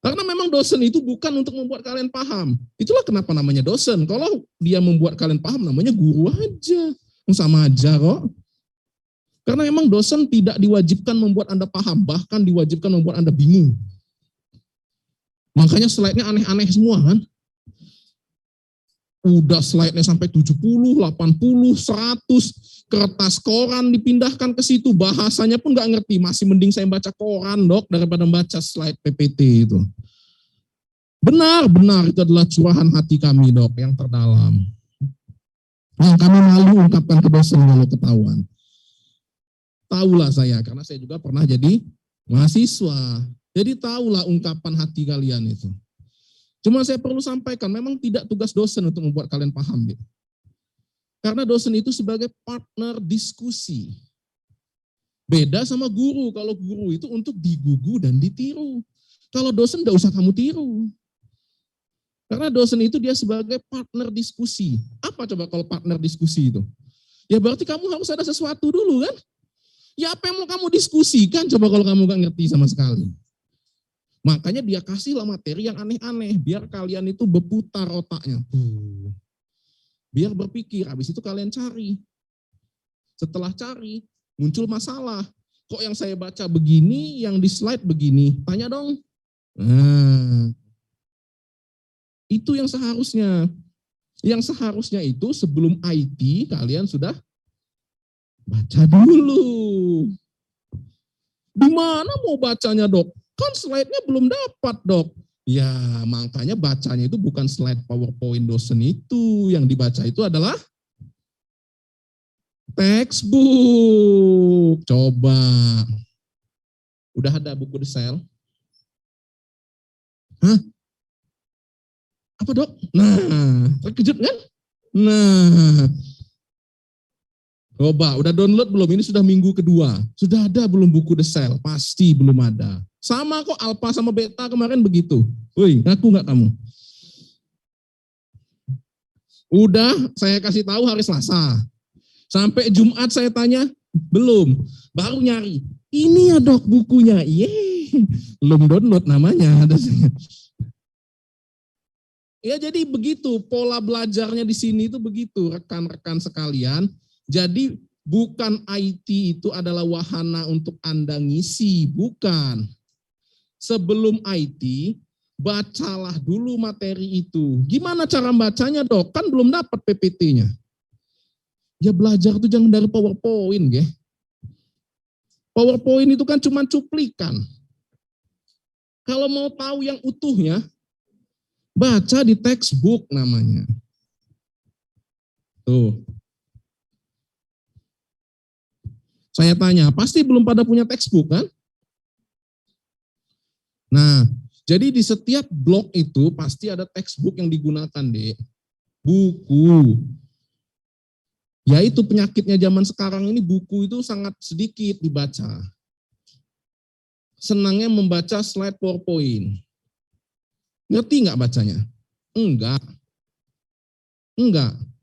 Karena memang dosen itu bukan untuk membuat kalian paham. Itulah kenapa namanya dosen. Kalau dia membuat kalian paham, namanya guru aja. Sama aja kok. Karena memang dosen tidak diwajibkan membuat Anda paham, bahkan diwajibkan membuat Anda bingung. Makanya slide-nya aneh-aneh semua kan. Udah slide-nya sampai 70, 80, 100, kertas koran dipindahkan ke situ, bahasanya pun nggak ngerti, masih mending saya baca koran dok daripada membaca slide PPT itu. Benar itu adalah curahan hati kami dok yang terdalam. Yang kami malu ungkapkan ke dosen kalau ketahuan. Tahulah saya, karena saya juga pernah jadi mahasiswa. Jadi tahulah ungkapan hati kalian itu. Cuma saya perlu sampaikan, memang tidak tugas dosen untuk membuat kalian paham. Gitu. Karena dosen itu sebagai partner diskusi. Beda sama guru. Kalau guru itu untuk digugu dan ditiru. Kalau dosen tidak usah kamu tiru. Karena dosen itu dia sebagai partner diskusi. Apa coba kalau partner diskusi itu? Ya berarti kamu harus ada sesuatu dulu kan? Ya apa yang mau kamu diskusikan coba kalau kamu gak ngerti sama sekali. Makanya dia kasihlah materi yang aneh-aneh. Biar kalian itu berputar otaknya. Biar berpikir, habis itu kalian cari. Setelah cari, muncul masalah. Kok yang saya baca begini, yang di slide begini? Tanya dong. Nah, itu yang seharusnya. Yang seharusnya itu sebelum IT kalian sudah baca dulu. Di mana mau bacanya dok? Kan slide-nya belum dapat dok. Ya makanya bacanya itu bukan slide PowerPoint dosen itu. Yang dibaca itu adalah textbook. Coba. Udah ada buku desel? Hah? Apa dok? Nah, terkejut kan? Nah, coba, udah download belum? Ini sudah minggu kedua. Sudah ada belum buku desel? Pasti belum ada. Sama kok alfa sama beta kemarin begitu. Woi, ngaku nggak kamu? Udah, saya kasih tahu hari Selasa. Sampai Jumat saya tanya, belum. Baru nyari. Ini ya dok bukunya. Belum download namanya. Ya jadi begitu, pola belajarnya di sini itu begitu, rekan-rekan sekalian. Jadi bukan IT itu adalah wahana untuk Anda ngisi, bukan. Sebelum IT, bacalah dulu materi itu. Gimana cara bacanya dok? Kan belum dapat PPT-nya. Ya belajar itu jangan dari PowerPoint. Ya. PowerPoint itu kan cuma cuplikan. Kalau mau tahu yang utuhnya, baca di textbook namanya. Tuh. Saya tanya, pasti belum pada punya textbook kan? Nah, jadi di setiap blog itu pasti ada textbook yang digunakan, Dek. Buku. Ya itu penyakitnya zaman sekarang ini, buku itu sangat sedikit dibaca. Senangnya membaca slide PowerPoint. Ngerti nggak bacanya? Enggak.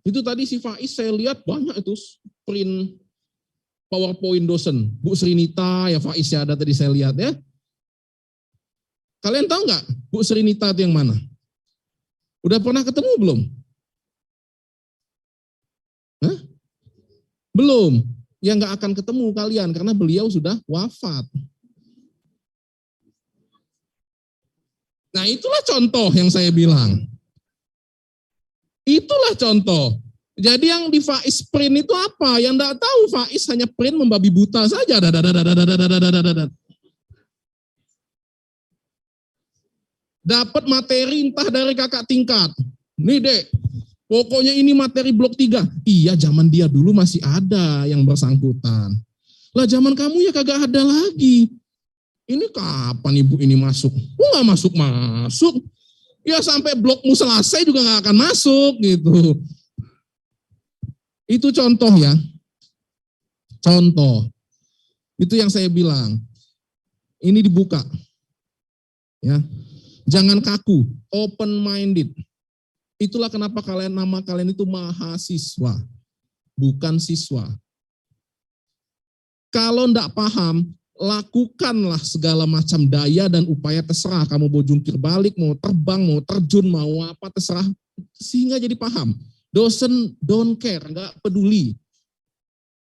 Itu tadi si Faiz saya lihat banyak itu print PowerPoint dosen. Bu Srinita, ya Faiz ya ada tadi saya lihat ya. Kalian tahu nggak Bu Srinita itu yang mana? Udah pernah ketemu belum? Hah? Belum. Ya nggak akan ketemu kalian karena beliau sudah wafat. Nah itulah contoh yang saya bilang. Itulah contoh. Jadi yang di Faiz print itu apa? Yang enggak tahu Faiz hanya print membabi buta saja. Dapat materi entah dari kakak tingkat. Nih dek, pokoknya ini materi blok 3. Iya zaman dia dulu masih ada yang bersangkutan. Lah zaman kamu ya kagak ada lagi. Ini kapan ibu ini masuk? Nggak masuk. Ya sampai blokmu selesai juga nggak akan masuk gitu. Itu contoh ya. Contoh. Itu yang saya bilang. Ini dibuka. Ya. Jangan kaku, open minded. Itulah kenapa nama kalian itu mahasiswa, bukan siswa. Kalau enggak paham, lakukanlah segala macam daya dan upaya, terserah kamu mau jungkir balik, mau terbang, mau terjun, mau apa, terserah, sehingga jadi paham. Don't care, nggak peduli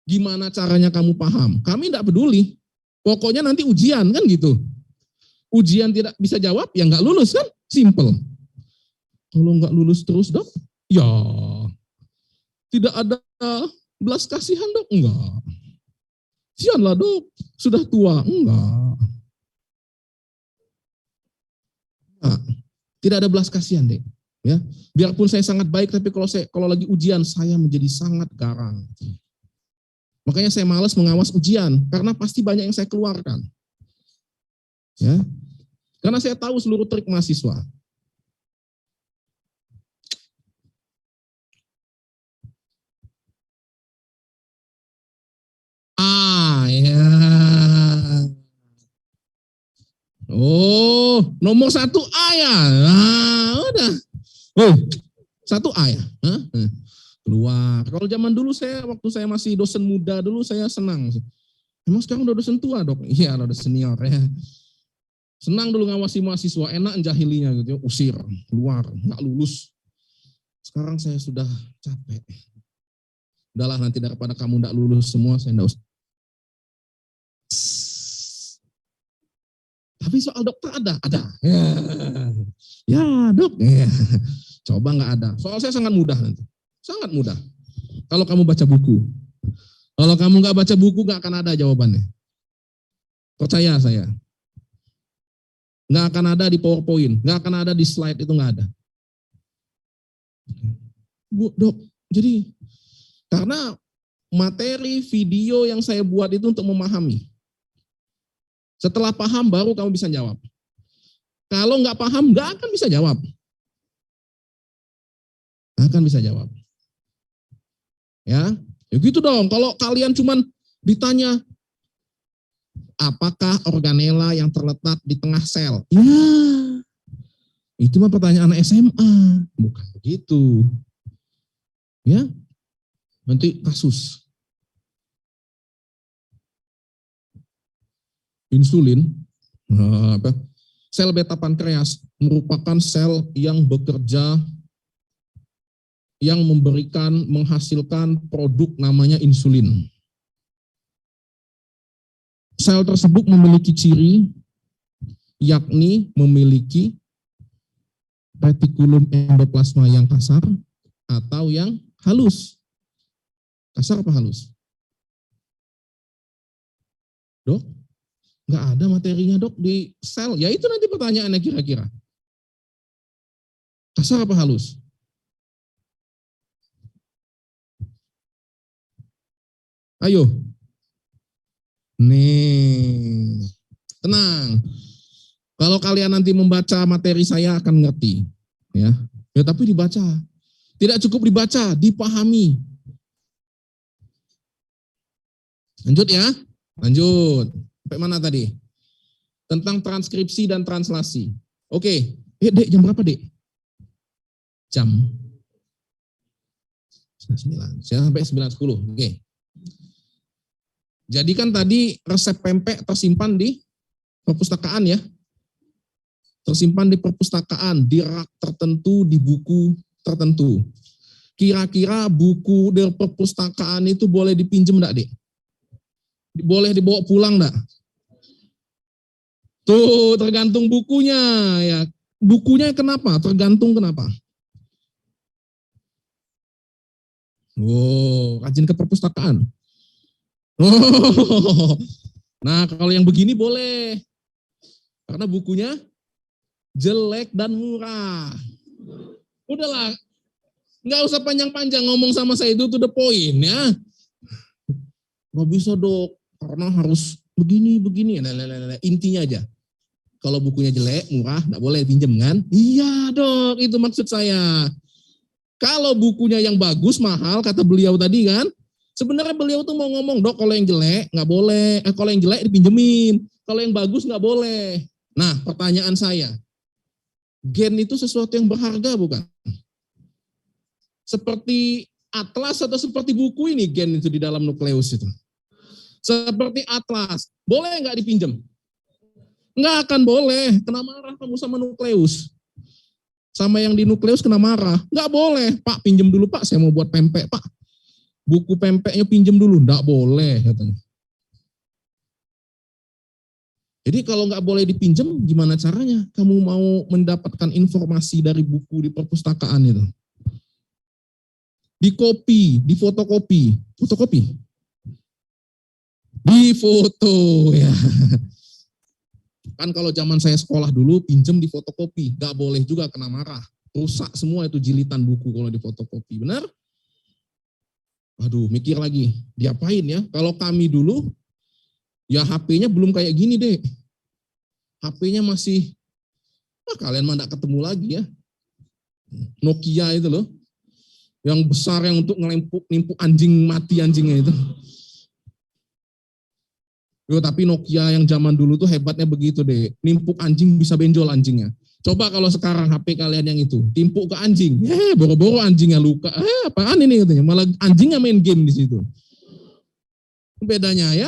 gimana caranya kamu paham. Kami nggak peduli, pokoknya nanti ujian kan gitu. Ujian tidak bisa jawab, ya nggak lulus kan, simple. Kalau nggak lulus terus dok, ya tidak ada belas kasihan dok, enggak. Sianlah dok, sudah tua, enggak. Nah, tidak ada belas kasihan dek. Ya, biarpun saya sangat baik, tapi kalau lagi ujian saya menjadi sangat garang. Makanya saya malas mengawas ujian, karena pasti banyak yang saya keluarkan. Ya, karena saya tahu seluruh trik mahasiswa. Ya. Oh, nomor 1 A ya. Nah, udah. Oh, 1 A ya. Hah? Keluar. Kalau zaman dulu waktu saya masih dosen muda dulu saya senang. Emang sekarang udah dosen tua dok? Iya, udah senior ya. Senang dulu ngawasi mahasiswa, enak jahilinya gitu, usir, keluar, nggak lulus. Sekarang saya sudah capek. Udahlah nanti daripada kamu nggak lulus semua, saya nggak usah. Tapi soal dokter ada. Ya dok, ya. Coba nggak ada. Soal saya sangat mudah nanti, sangat mudah. Kalau kamu baca buku, kalau kamu nggak baca buku nggak akan ada jawabannya. Percaya saya, nggak akan ada di PowerPoint, nggak akan ada di slide, itu nggak ada. Bu, dok, jadi karena materi video yang saya buat itu untuk memahami. Setelah paham baru kamu bisa jawab. Kalau nggak paham nggak akan bisa jawab. Nggak akan bisa jawab. Ya gitu dong. Kalau kalian cuman ditanya apakah organela yang terletak di tengah sel? Ya, itu mah pertanyaan SMA, bukan begitu. Ya, nanti kasus. Insulin, sel beta pankreas merupakan sel yang bekerja, yang menghasilkan produk namanya insulin. Sel tersebut memiliki ciri, yakni memiliki retikulum endoplasma yang kasar atau yang halus. Kasar apa halus? Dok? Nggak ada materinya dok di sel. Ya itu nanti pertanyaannya kira-kira. Kasar apa halus? Ayo. Nih. Tenang. Kalau kalian nanti membaca materi saya akan ngerti. Ya tapi dibaca. Tidak cukup dibaca, dipahami. Lanjut ya. Lanjut. Sampai mana tadi? Tentang transkripsi dan translasi. Oke. Dek, jam berapa, Dek? Jam 9. Saya sampai 9.10. Oke. Jadi kan tadi resep pempek tersimpan di perpustakaan ya. Tersimpan di perpustakaan, di rak tertentu, di buku tertentu. Kira-kira buku dari perpustakaan itu boleh dipinjem enggak, Dek? Boleh dibawa pulang enggak? Tuh, tergantung bukunya ya. Bukunya kenapa? Tergantung kenapa? Rajin ke perpustakaan. Nah, kalau yang begini boleh. Karena bukunya jelek dan murah. Udahlah, nggak usah panjang-panjang ngomong sama saya, itu to the point ya. Nggak bisa dok, karena harus begini. Intinya aja. Kalau bukunya jelek, murah, nggak boleh pinjam kan? Iya dok, itu maksud saya. Kalau bukunya yang bagus, mahal, kata beliau tadi kan. Sebenarnya beliau tuh mau ngomong, dok kalau yang jelek nggak boleh, kalau yang jelek dipinjemin. Kalau yang bagus nggak boleh. Nah pertanyaan saya, gen itu sesuatu yang berharga bukan? Seperti atlas atau seperti buku ini gen itu di dalam nukleus itu? Seperti atlas, Boleh nggak dipinjam? Nggak akan boleh. Kena marah kamu sama nukleus. Sama yang di nukleus kena marah. Nggak boleh. Pak, pinjam dulu Pak, saya mau buat pempek Pak. Buku pempeknya pinjam dulu. Nggak boleh katanya. Jadi kalau nggak boleh dipinjam, gimana caranya? Kamu mau mendapatkan informasi dari buku di perpustakaan itu? Di copy, di fotokopi. Fotokopi? Di foto ya. Kan kalau zaman saya sekolah dulu, pinjam di fotokopi. Nggak boleh juga, kena marah. Rusak semua itu jilitan buku kalau di fotokopi. Benar? Aduh, mikir lagi. Diapain ya? Kalau kami dulu, ya HP-nya belum kayak gini deh. HP-nya masih, kalian mah enggak ketemu lagi ya. Nokia itu loh. Yang besar yang untuk nimpuk anjing mati anjingnya itu. Yo, tapi Nokia yang zaman dulu tuh hebatnya begitu deh. Nimpuk anjing bisa benjol anjingnya. Coba kalau sekarang HP kalian yang itu, timpuk ke anjing. Boro-boro anjingnya luka. Apaan ini katanya? Malah anjingnya main game di situ. Bedanya ya.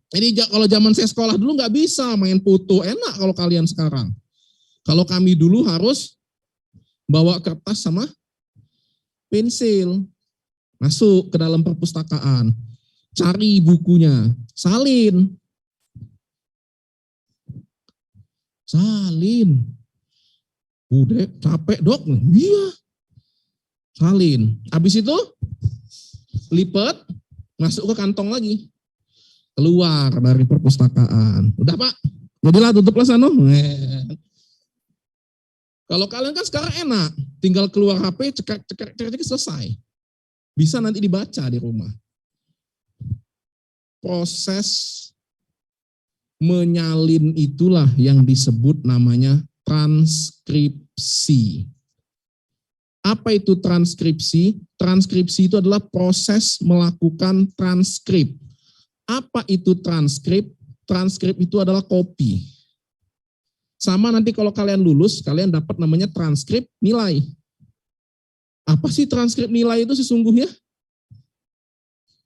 Ini kalau zaman saya sekolah dulu nggak bisa main foto. Enak kalau kalian sekarang. Kalau kami dulu harus bawa kertas sama pensil. Masuk ke dalam perpustakaan. Cari bukunya. Salin. Udah capek dok. Iya. Salin. Habis itu lipat. Masuk ke kantong lagi. Keluar dari perpustakaan. Udah Pak, jadilah tutuplah sana. Kalau kalian kan sekarang enak, tinggal keluar HP, cek selesai. Bisa nanti dibaca di rumah. Proses menyalin itulah yang disebut namanya transkripsi. Apa itu transkripsi? Transkripsi itu adalah proses melakukan transkrip. Apa itu transkrip? Transkrip itu adalah kopi. Sama nanti kalau kalian lulus, kalian dapat namanya transkrip nilai. Apa sih transkrip nilai itu sesungguhnya?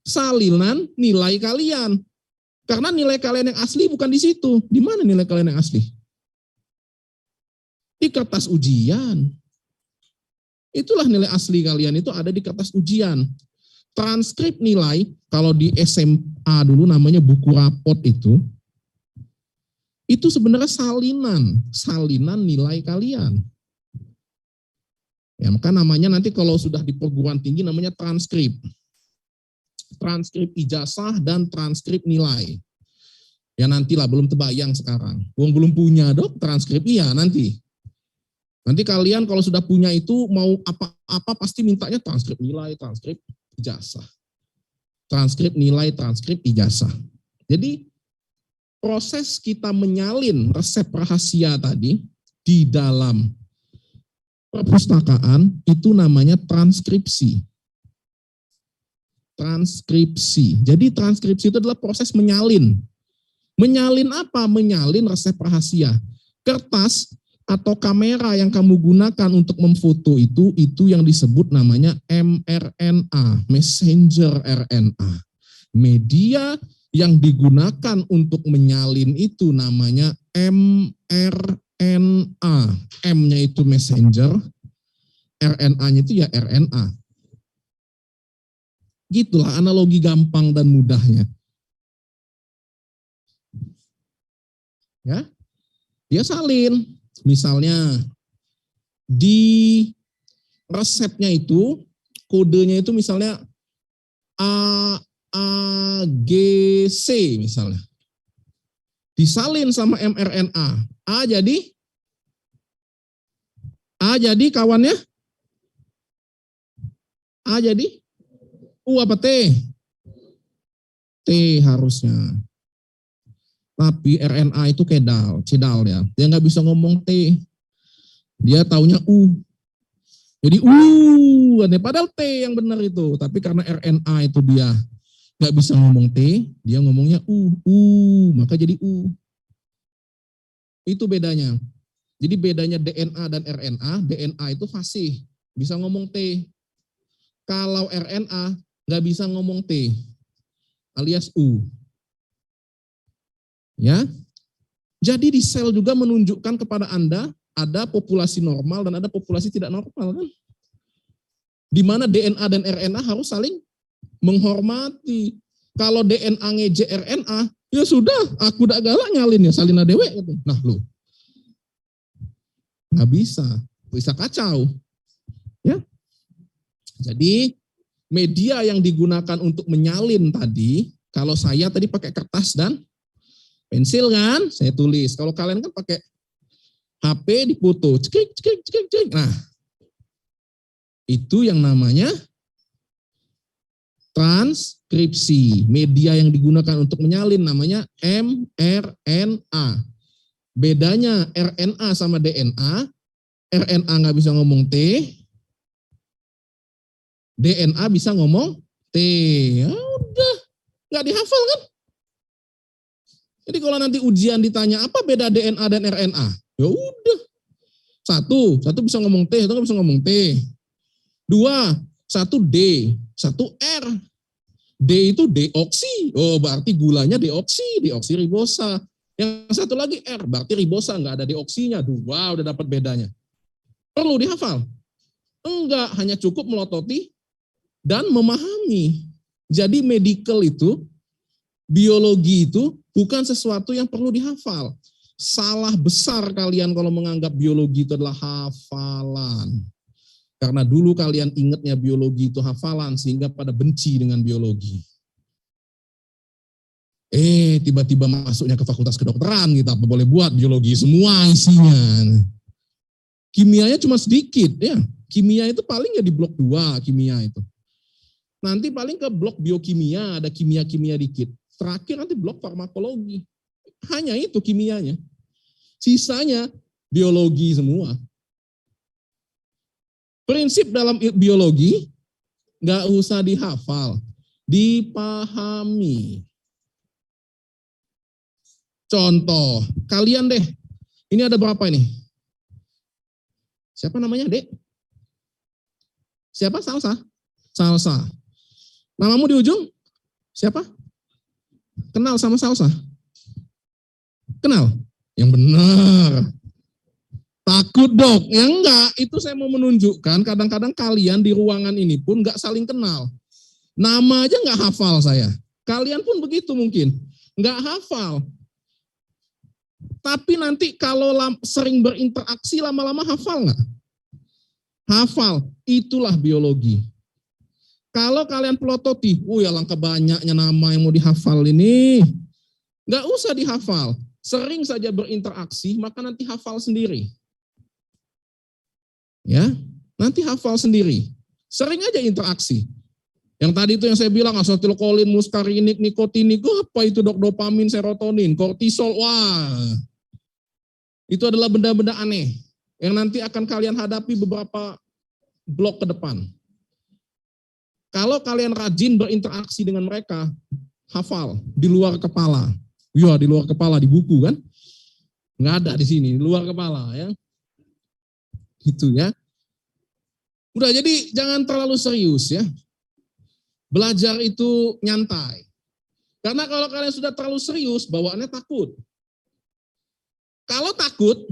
Salinan nilai kalian. Karena nilai kalian yang asli bukan di situ. Di mana nilai kalian yang asli? Di kertas ujian. Itulah nilai asli kalian, itu ada di kertas ujian. Transkrip nilai, kalau di SMA dulu namanya buku rapot itu sebenarnya salinan nilai kalian. Ya, maka namanya nanti kalau sudah di perguruan tinggi namanya transkrip. Transkrip ijazah dan transkrip nilai. Ya nantilah, belum terbayang sekarang. Belum punya dok transkrip, iya nanti. Nanti kalian kalau sudah punya itu mau apa-apa pasti mintanya transkrip nilai, transkrip ijazah. Transkrip nilai, transkrip ijazah. Jadi proses kita menyalin resep rahasia tadi di dalam perpustakaan itu namanya transkripsi. Transkripsi. Jadi transkripsi itu adalah proses menyalin. Menyalin apa? Menyalin resep rahasia. Kertas atau kamera yang kamu gunakan untuk memfoto itu yang disebut namanya mRNA, messenger RNA. Media yang digunakan untuk menyalin itu namanya mRNA. M-nya itu messenger, RNA-nya itu ya RNA. Gitulah analogi gampang dan mudahnya. Ya, dia salin. Misalnya di resepnya itu kodenya itu misalnya AGC misalnya. Disalin sama mRNA. A jadi kawannya? A jadi? U apa T? T harusnya. Tapi RNA itu cedal ya. Dia nggak bisa ngomong T. Dia taunya U. Jadi padahal T yang benar itu. Tapi karena RNA itu dia nggak bisa ngomong T, dia ngomongnya maka jadi U. Itu bedanya. Jadi bedanya DNA dan RNA, DNA itu fasih, bisa ngomong T. Kalau RNA nggak bisa ngomong T, alias U. Ya. Jadi di sel juga menunjukkan kepada Anda ada populasi normal dan ada populasi tidak normal kan. Di mana DNA dan RNA harus saling menghormati. Kalau DNA ngeje RNA, ya sudah, aku dak galak nyalin ya salina dewe gitu. Nah lu, nggak bisa kacau. Ya, jadi media yang digunakan untuk menyalin tadi, kalau saya tadi pakai kertas dan pensil kan, saya tulis. Kalau kalian kan pakai HP dipoto, cekik. Nah, itu yang namanya transkripsi. Media yang digunakan untuk menyalin namanya mRNA. Bedanya RNA sama DNA, RNA nggak bisa ngomong T, DNA bisa ngomong T. Ya udah, nggak dihafal kan? Jadi kalau nanti ujian ditanya apa beda DNA dan RNA, ya udah. Satu bisa ngomong T, satu nggak bisa ngomong T. Dua, satu D, satu R. D itu deoksi. Oh, berarti gulanya deoksiribosa. Yang satu lagi R, berarti ribosa, nggak ada deoksinya. Dua, udah dapat bedanya. Perlu dihafal? Enggak, hanya cukup melototi dan memahami. Jadi medical itu, biologi itu bukan sesuatu yang perlu dihafal. Salah besar kalian kalau menganggap biologi itu adalah hafalan. Karena dulu kalian ingatnya biologi itu hafalan sehingga pada benci dengan biologi. Tiba-tiba masuknya ke fakultas kedokteran gitu, apa boleh buat biologi semua isinya. Kimianya cuma sedikit ya. Kimia itu paling ya di blok 2 kimia itu. Nanti paling ke blok biokimia ada kimia-kimia dikit. Terakhir nanti blok farmakologi. Hanya itu kimianya. Sisanya biologi semua. Prinsip dalam biologi nggak usah dihafal, dipahami. Contoh, kalian deh, ini ada berapa ini? Siapa namanya, Dek? Siapa? Salsa. Namamu di ujung? Siapa? Kenal sama Salsa? Kenal? Yang benar. Takut dok, ya enggak, itu saya mau menunjukkan kadang-kadang kalian di ruangan ini pun enggak saling kenal. Nama aja enggak hafal saya. Kalian pun begitu mungkin, enggak hafal. Tapi nanti kalau sering berinteraksi lama-lama hafal enggak? Hafal, itulah biologi. Kalau kalian pelototi, ya langkah banyaknya nama yang mau dihafal ini. Enggak usah dihafal, sering saja berinteraksi, maka nanti hafal sendiri. Ya, nanti hafal sendiri. Sering aja interaksi. Yang tadi itu yang saya bilang asetilkolin, muskarinik, nikotinik, apa itu dok, dopamin, serotonin, kortisol, wah. Itu adalah benda-benda aneh yang nanti akan kalian hadapi beberapa blok ke depan. Kalau kalian rajin berinteraksi dengan mereka, hafal di luar kepala. Ya, di luar kepala di buku kan? Nggak ada di sini, di luar kepala ya. Gitu ya. Udah, jadi jangan terlalu serius ya. Belajar itu nyantai. Karena kalau kalian sudah terlalu serius, bawaannya takut. Kalau takut,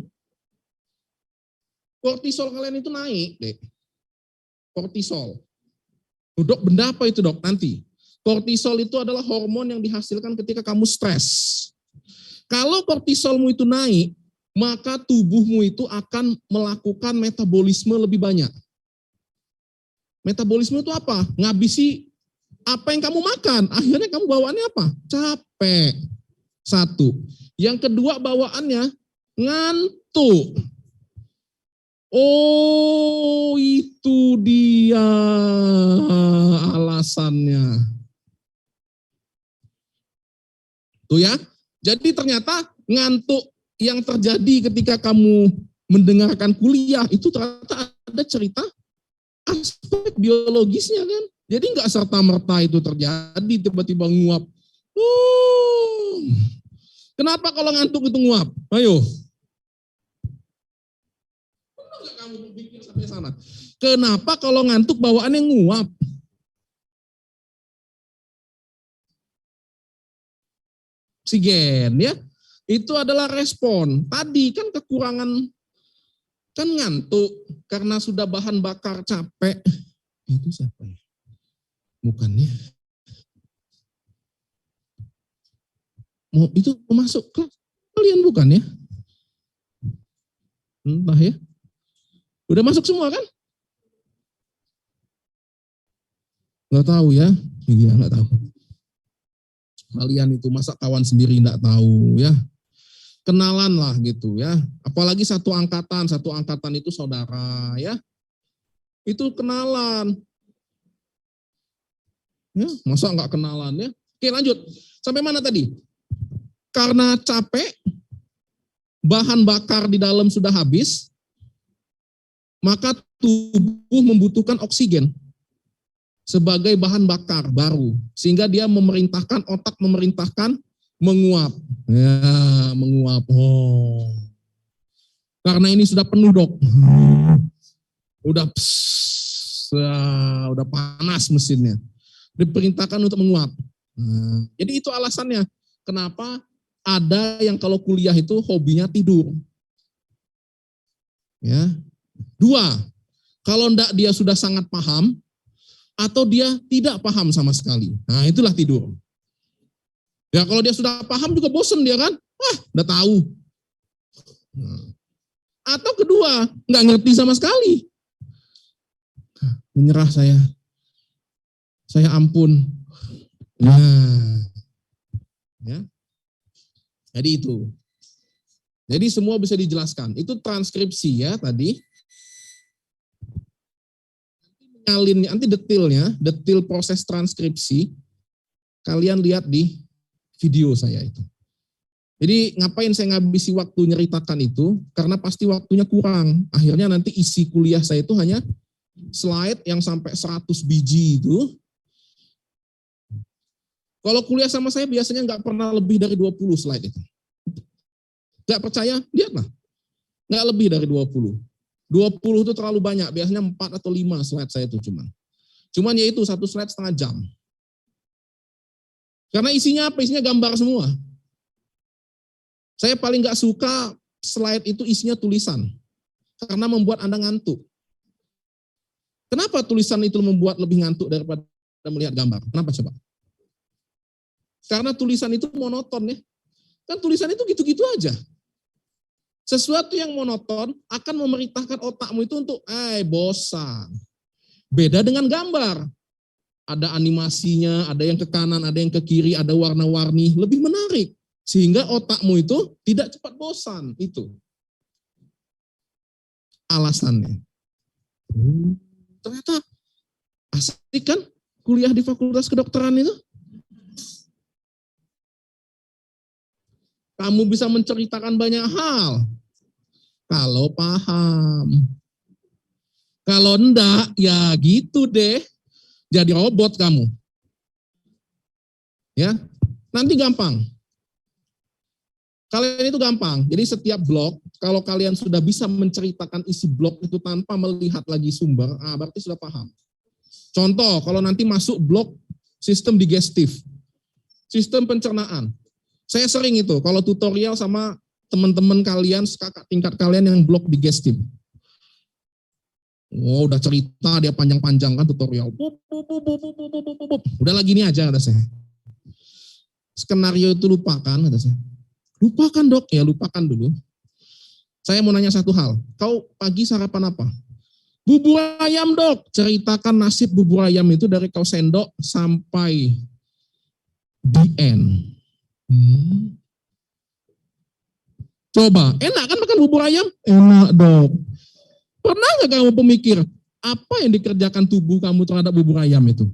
kortisol kalian itu naik, deh. Kortisol. Dok, benda apa itu dok? Nanti. Kortisol itu adalah hormon yang dihasilkan ketika kamu stres. Kalau kortisolmu itu naik, maka tubuhmu itu akan melakukan metabolisme lebih banyak. Metabolisme itu apa? Ngabisi apa yang kamu makan. Akhirnya kamu bawaannya apa? Capek. Satu. Yang kedua bawaannya ngantuk. Oh, itu dia alasannya. Tuh ya. Jadi ternyata ngantuk yang terjadi ketika kamu mendengarkan kuliah itu ternyata ada cerita aspek biologisnya kan. Jadi nggak serta-merta itu terjadi tiba-tiba nguap. Kenapa kalau ngantuk itu nguap? Ayo. Pernah nggak kamu berpikir sampai sana? Kenapa kalau ngantuk bawaannya nguap? Oksigen ya. Itu adalah respon. Tadi kan kekurangan, kan ngantuk karena sudah bahan bakar capek. Itu siapa ya? Bukan ya? Itu mau masuk ke kalian bukan ya? Entah ya. Udah masuk semua kan? Nggak tahu ya. Iya, nggak tahu. Kalian itu masa kawan sendiri nggak tahu ya. Kenalan lah gitu ya. Apalagi satu angkatan itu saudara ya. Itu kenalan. Ya, masa nggak kenalan ya? Oke lanjut. Sampai mana tadi? Karena capek, bahan bakar di dalam sudah habis, maka tubuh membutuhkan oksigen sebagai bahan bakar baru. Sehingga dia memerintahkan, otak memerintahkan menguap. Ya, menguap. Oh. Karena ini sudah penuh dok. Udah panas mesinnya. Diperintahkan untuk menguap. Jadi itu alasannya. Kenapa ada yang kalau kuliah itu hobinya tidur. Ya. 2, kalau enggak dia sudah sangat paham, atau dia tidak paham sama sekali. Nah itulah tidur. Ya kalau dia sudah paham juga bosen dia kan. Udah tahu. Atau kedua, nggak ngerti sama sekali. Menyerah saya. Saya ampun. Nah, ya. Jadi itu. Jadi semua bisa dijelaskan. Itu transkripsi ya tadi. Nanti detail proses transkripsi, kalian lihat di video saya itu. Jadi ngapain saya ngabisi waktu nyeritakan itu, karena pasti waktunya kurang. Akhirnya nanti isi kuliah saya itu hanya slide yang sampai 100 biji itu. Kalau kuliah sama saya biasanya nggak pernah lebih dari 20 slide itu. Nggak percaya, lihatlah. Nggak lebih dari 20. 20 itu terlalu banyak, biasanya 4 atau 5 slide saya itu cuman. Cuman ya itu 1 slide setengah jam. Karena isinya apa? Isinya gambar semua. Saya paling nggak suka slide itu isinya tulisan. Karena membuat Anda ngantuk. Kenapa tulisan itu membuat lebih ngantuk daripada melihat gambar? Kenapa coba? Karena tulisan itu monoton ya. Kan tulisan itu gitu-gitu aja. Sesuatu yang monoton akan memerintahkan otakmu itu untuk bosan. Beda dengan gambar. Ada animasinya, ada yang ke kanan, ada yang ke kiri, ada warna-warni, lebih menarik. Sehingga otakmu itu tidak cepat bosan. Itu alasannya. Ternyata asik kan kuliah di Fakultas Kedokteran itu? Kamu bisa menceritakan banyak hal. Kalau paham. Kalau enggak, ya gitu deh. Jadi robot kamu. Ya, nanti gampang. Kalian itu gampang. Jadi setiap blok, kalau kalian sudah bisa menceritakan isi blok itu tanpa melihat lagi sumber, berarti sudah paham. Contoh, kalau nanti masuk blok sistem digestif, sistem pencernaan. Saya sering itu, kalau tutorial sama teman-teman kalian, kakak tingkat kalian yang blok digestif. Oh, udah cerita dia panjang-panjang kan tutorial. Udah lagi ini aja kata saya. Skenario itu lupakan kata saya. Lupakan dok, ya lupakan dulu. Saya mau nanya satu hal. Kau pagi sarapan apa? Bubur ayam dok. Ceritakan nasib bubur ayam itu dari kau sendok sampai the end. Coba, enak kan makan bubur ayam? Enak dok. Pernah nggak kamu pemikir apa yang dikerjakan tubuh kamu terhadap bubur ayam itu?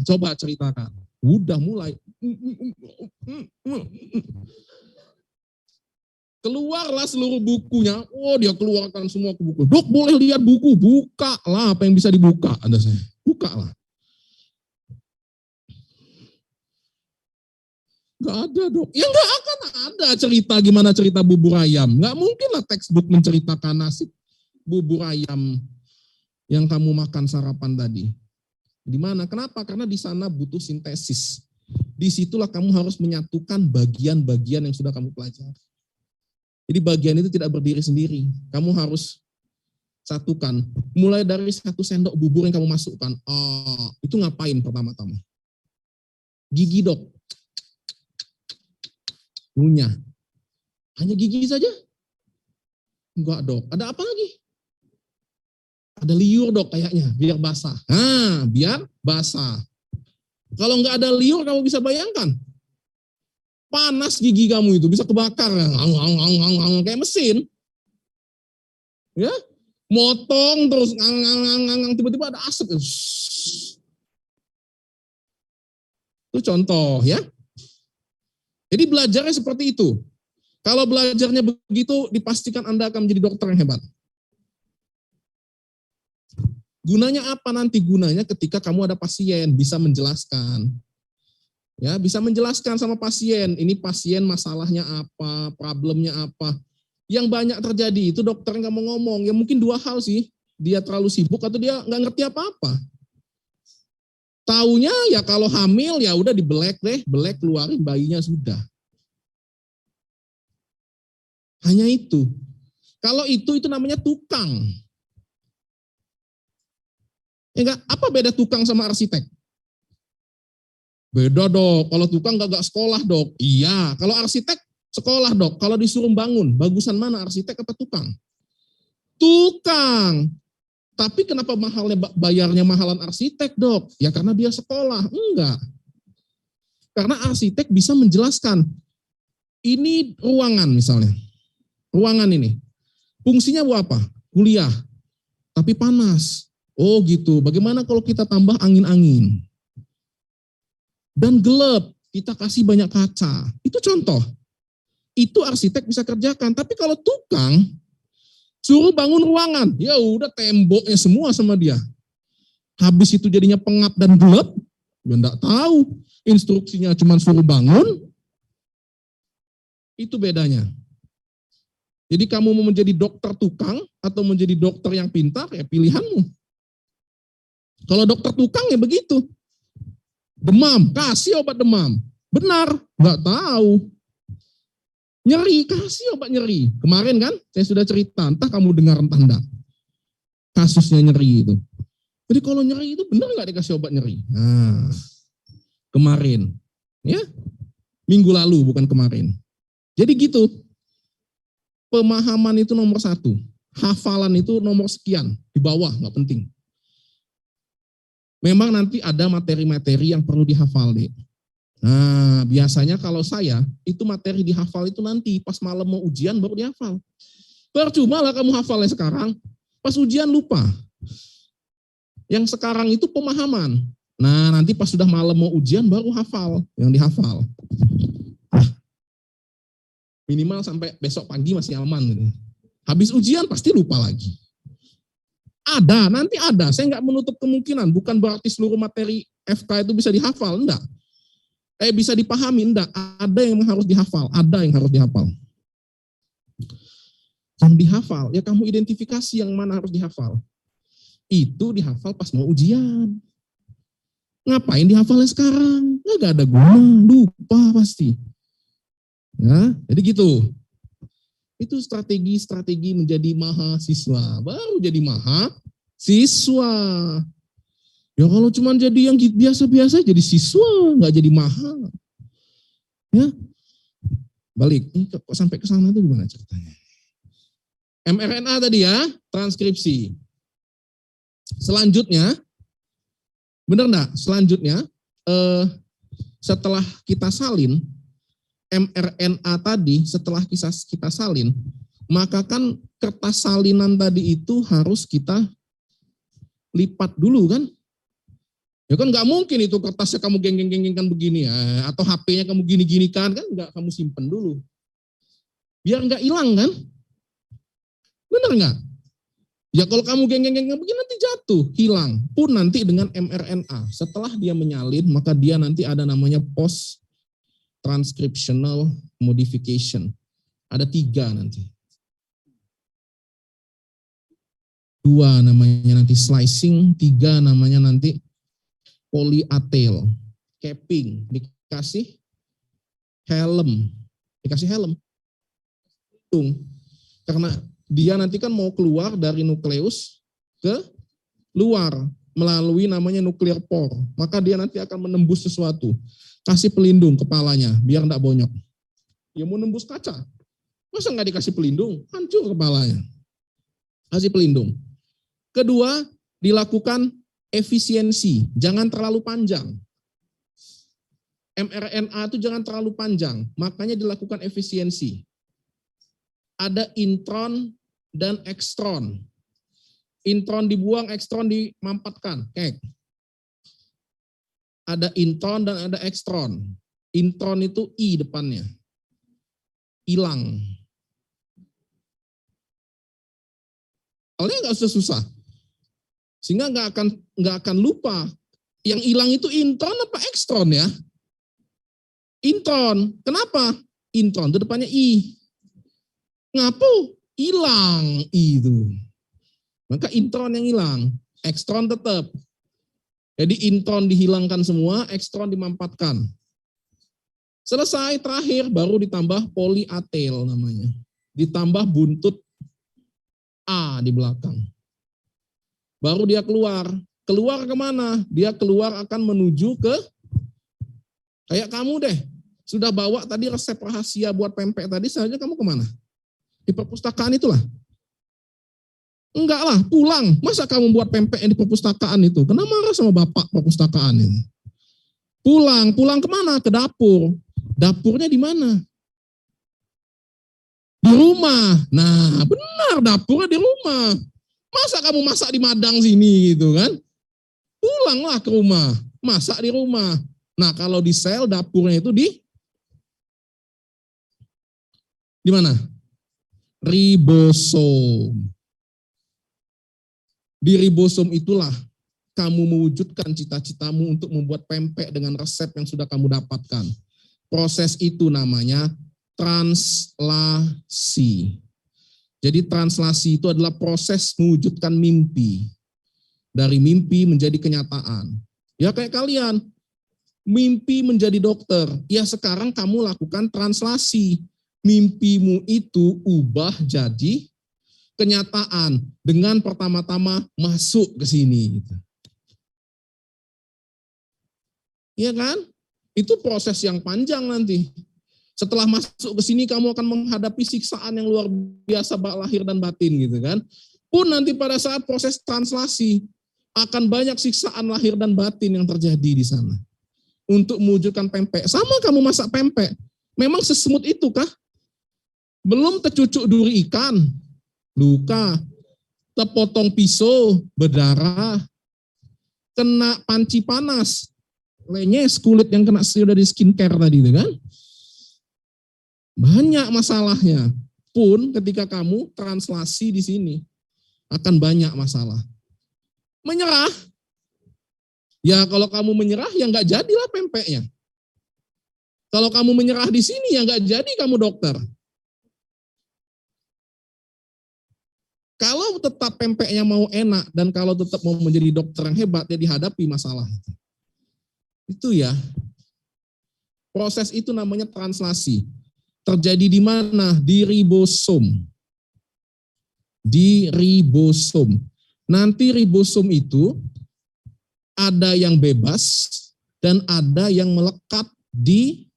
Coba ceritakan. Udah mulai. Keluarlah seluruh bukunya. Oh dia keluarkan semua buku. Dok boleh lihat buku? Buka lah apa yang bisa dibuka. Ada saya. Buka lah. Gak ada dok. Ya gak akan ada cerita gimana cerita bubur ayam. Gak mungkin lah textbook menceritakan nasib bubur ayam yang kamu makan sarapan tadi. Di mana? Kenapa? Karena di sana butuh sintesis. disitulah kamu harus menyatukan bagian-bagian yang sudah kamu pelajari. Jadi bagian itu tidak berdiri sendiri. Kamu harus satukan. Mulai dari 1 sendok bubur yang kamu masukkan. Itu ngapain pertama-tama? Gigi dok. Ngunyah. Hanya gigi saja? Enggak dok. Ada apa lagi? Ada liur dok kayaknya, biar basah. Biar basah. Kalau enggak ada liur, kamu bisa bayangkan. Panas gigi kamu itu, bisa kebakar. Kayak mesin. Ya, motong terus, tiba-tiba ada asap. Itu contoh ya. Jadi belajarnya seperti itu. Kalau belajarnya begitu, dipastikan Anda akan menjadi dokter yang hebat. Gunanya apa nanti? Gunanya ketika kamu ada pasien, bisa menjelaskan. Ya, bisa menjelaskan sama pasien, ini pasien masalahnya apa, problemnya apa. Yang banyak terjadi itu dokter nggak mau ngomong. Ya mungkin 2 hal sih, dia terlalu sibuk atau dia nggak ngerti apa-apa. Taunya ya kalau hamil ya udah dibelek deh, belek keluarin bayinya sudah. Hanya itu. Kalau itu namanya tukang. Enggak, apa beda tukang sama arsitek? Beda dok, kalau tukang gak sekolah dok. Iya, kalau arsitek sekolah dok. Kalau disuruh bangun, bagusan mana arsitek apa tukang? Tukang. Tapi kenapa bayarnya mahalan arsitek dok? Ya karena dia sekolah. Enggak. Karena arsitek bisa menjelaskan. Ini ruangan misalnya. Ruangan ini. Fungsinya buat apa? Kuliah. Tapi panas. Oh gitu, bagaimana kalau kita tambah angin-angin? Dan gelap, kita kasih banyak kaca. Itu contoh. Itu arsitek bisa kerjakan. Tapi kalau tukang, suruh bangun ruangan. Ya udah temboknya semua sama dia. Habis itu jadinya pengap dan gelap. Ya enggak tahu. Instruksinya cuma suruh bangun. Itu bedanya. Jadi kamu mau menjadi dokter tukang atau menjadi dokter yang pintar, ya pilihanmu. Kalau dokter tukang ya begitu. Demam, kasih obat demam. Benar, nggak tahu. Nyeri, kasih obat nyeri. Kemarin kan saya sudah cerita, entah kamu dengar entah enggak. Kasusnya nyeri itu. Jadi kalau nyeri itu benar nggak dikasih obat nyeri? Nah, kemarin. Ya, minggu lalu bukan kemarin. Jadi gitu. Pemahaman itu nomor 1. Hafalan itu nomor sekian. Di bawah, nggak penting. Memang nanti ada materi-materi yang perlu dihafal deh. Nah, biasanya kalau saya, itu materi dihafal itu nanti pas malam mau ujian baru dihafal. Percuma lah kamu hafalnya sekarang, pas ujian lupa. Yang sekarang itu pemahaman. Nah, nanti pas sudah malam mau ujian baru hafal, yang dihafal. Minimal sampai besok pagi masih aman. Gitu. Habis ujian pasti lupa lagi. Ada, nanti ada. Saya nggak menutup kemungkinan. Bukan berarti seluruh materi FK itu bisa dihafal, enggak. Bisa dipahami, enggak. Ada yang harus dihafal, ada yang harus dihafal. Yang dihafal, ya kamu identifikasi yang mana harus dihafal. Itu dihafal pas mau ujian. Ngapain dihafalnya sekarang? Nggak ada guna, lupa pasti. Ya, jadi gitu. Itu strategi menjadi mahasiswa. Baru jadi mahasiswa. Ya kalau cuma jadi yang biasa-biasa jadi siswa, nggak jadi mahal. Ya, balik. Ini kok sampai ke sana tuh gimana ceritanya? mRNA tadi ya, transkripsi. Selanjutnya, benar enggak? Selanjutnya, setelah kita salin, mRNA tadi setelah kita salin, maka kan kertas salinan tadi itu harus kita lipat dulu kan? Ya kan nggak mungkin itu kertasnya kamu geng-geng-gengkan begini ya, atau HP-nya kamu gini-gini kan nggak kamu simpen dulu. Biar nggak hilang kan? Bener nggak? Ya kalau kamu geng-geng-gengkan begini nanti jatuh, hilang. Pun nanti dengan mRNA, setelah dia menyalin, maka dia nanti ada namanya post transcriptional modification. Ada 3 nanti. 2 namanya nanti slicing, 3 namanya nanti poly A tail, capping. Ini dikasih helm. Karena dia nanti kan mau keluar dari nukleus ke luar melalui namanya nuklear pore. Maka dia nanti akan menembus sesuatu. Kasih pelindung kepalanya biar enggak bonyok. Dia mau nembus kaca. Masa enggak dikasih pelindung? Hancur kepalanya. Kasih pelindung. Kedua, dilakukan efisiensi. Jangan terlalu panjang. mRNA itu jangan terlalu panjang. Makanya dilakukan efisiensi. Ada intron dan ekstron. Intron dibuang, ekstron dimampatkan. Ada intron dan ada ekstron. Intron itu I depannya. Hilang. Soalnya nggak susah. Sehingga nggak akan lupa. Yang hilang itu intron apa ekstron ya? Intron. Kenapa? Intron itu depannya I. Ngapu? Hilang itu. Maka intron yang hilang, ekstron tetap. Jadi intron dihilangkan semua, ekstron dimampatkan. Selesai, terakhir baru ditambah poliatel namanya. Ditambah buntut A di belakang. Baru dia keluar. Keluar kemana? Dia keluar akan menuju ke, kayak kamu deh, sudah bawa tadi resep rahasia buat pempek tadi, seharusnya kamu kemana? Di perpustakaan itulah. Enggak lah, pulang. Masa kamu buat pempek di perpustakaan itu? Kenapa marah sama bapak perpustakaan itu? Pulang kemana? Ke dapur. Dapurnya di mana? Di rumah. Nah, benar, dapurnya di rumah. Masa kamu masak di madang sini gitu kan? Pulanglah ke rumah, masak di rumah. Nah, kalau di sel dapurnya itu di mana? Ribosom. Di ribosom itulah kamu mewujudkan cita-citamu untuk membuat pempek dengan resep yang sudah kamu dapatkan. Proses itu namanya translasi. Jadi translasi itu adalah proses mewujudkan mimpi. Dari mimpi menjadi kenyataan. Ya kayak kalian, mimpi menjadi dokter. Ya sekarang kamu lakukan translasi. Mimpimu itu ubah jadi kenyataan dengan pertama-tama masuk ke sini. Iya kan? Itu proses yang panjang nanti. Setelah masuk ke sini kamu akan menghadapi siksaan yang luar biasa lahir dan batin gitu kan. Pun nanti pada saat proses translasi akan banyak siksaan lahir dan batin yang terjadi di sana. Untuk mewujudkan pempek. Sama kamu masak pempek. Memang sesemut itu kah? Belum tercucuk duri ikan, luka, terpotong pisau, berdarah, kena panci panas, lenyes kulit yang kena sudah di skincare tadi itu kan. Banyak masalahnya. Pun ketika kamu translasi di sini akan banyak masalah. Menyerah. Ya kalau kamu menyerah ya nggak jadilah pempeknya. Kalau kamu menyerah di sini ya nggak jadi kamu dokter. Kalau tetap pempeknya mau enak dan kalau tetap mau menjadi dokter yang hebat, ya dihadapi masalah. Itu ya. Proses itu namanya translasi. Terjadi di mana? Di ribosom. Di ribosom. Nanti ribosom itu ada yang bebas dan ada yang melekat di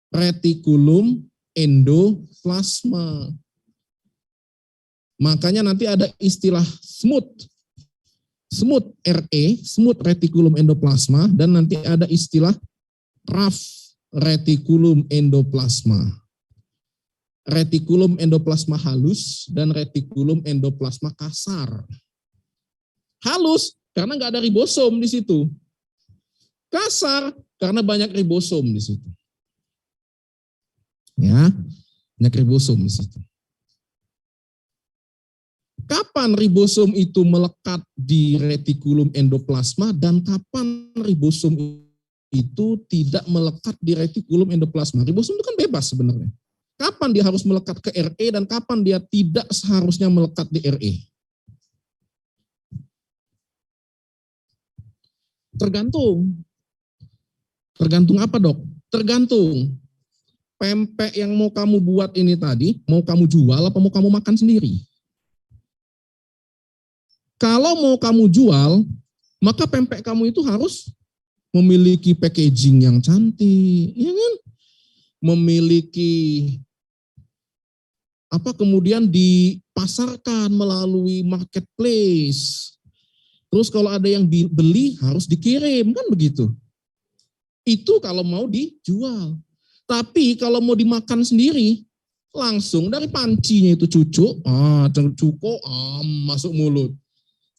retikulum endoplasma. Makanya nanti ada istilah SMUT. SMUT RE, SMUT retikulum endoplasma, dan nanti ada istilah RAF, retikulum endoplasma. Retikulum endoplasma halus dan retikulum endoplasma kasar. Halus karena nggak ada ribosom di situ. Kasar karena banyak ribosom di situ. Ya, banyak ribosom di situ. Kapan ribosom itu melekat di retikulum endoplasma dan kapan ribosom itu tidak melekat di retikulum endoplasma? Ribosom itu kan bebas sebenarnya. Kapan dia harus melekat ke RE dan kapan dia tidak seharusnya melekat di RE? Tergantung. Tergantung apa, Dok? Tergantung pempek yang mau kamu buat ini tadi, mau kamu jual apa mau kamu makan sendiri. Kalau mau kamu jual, maka pempek kamu itu harus memiliki packaging yang cantik, ya kan? Memiliki kemudian dipasarkan melalui marketplace. Terus kalau ada yang beli harus dikirim, kan begitu. Itu kalau mau dijual. Tapi kalau mau dimakan sendiri, langsung dari pancinya itu cucuk, masuk mulut.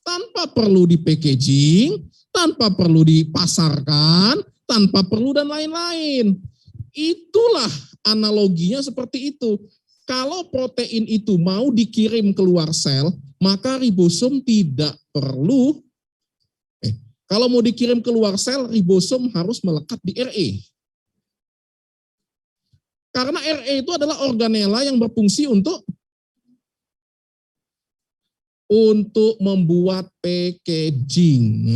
Tanpa perlu di packaging, tanpa perlu dipasarkan, tanpa perlu dan lain-lain. Itulah analoginya seperti itu. Kalau protein itu mau dikirim keluar sel, maka ribosom tidak perlu, kalau mau dikirim keluar sel, ribosom harus melekat di RE. Karena RE itu adalah organela yang berfungsi untuk membuat packaging.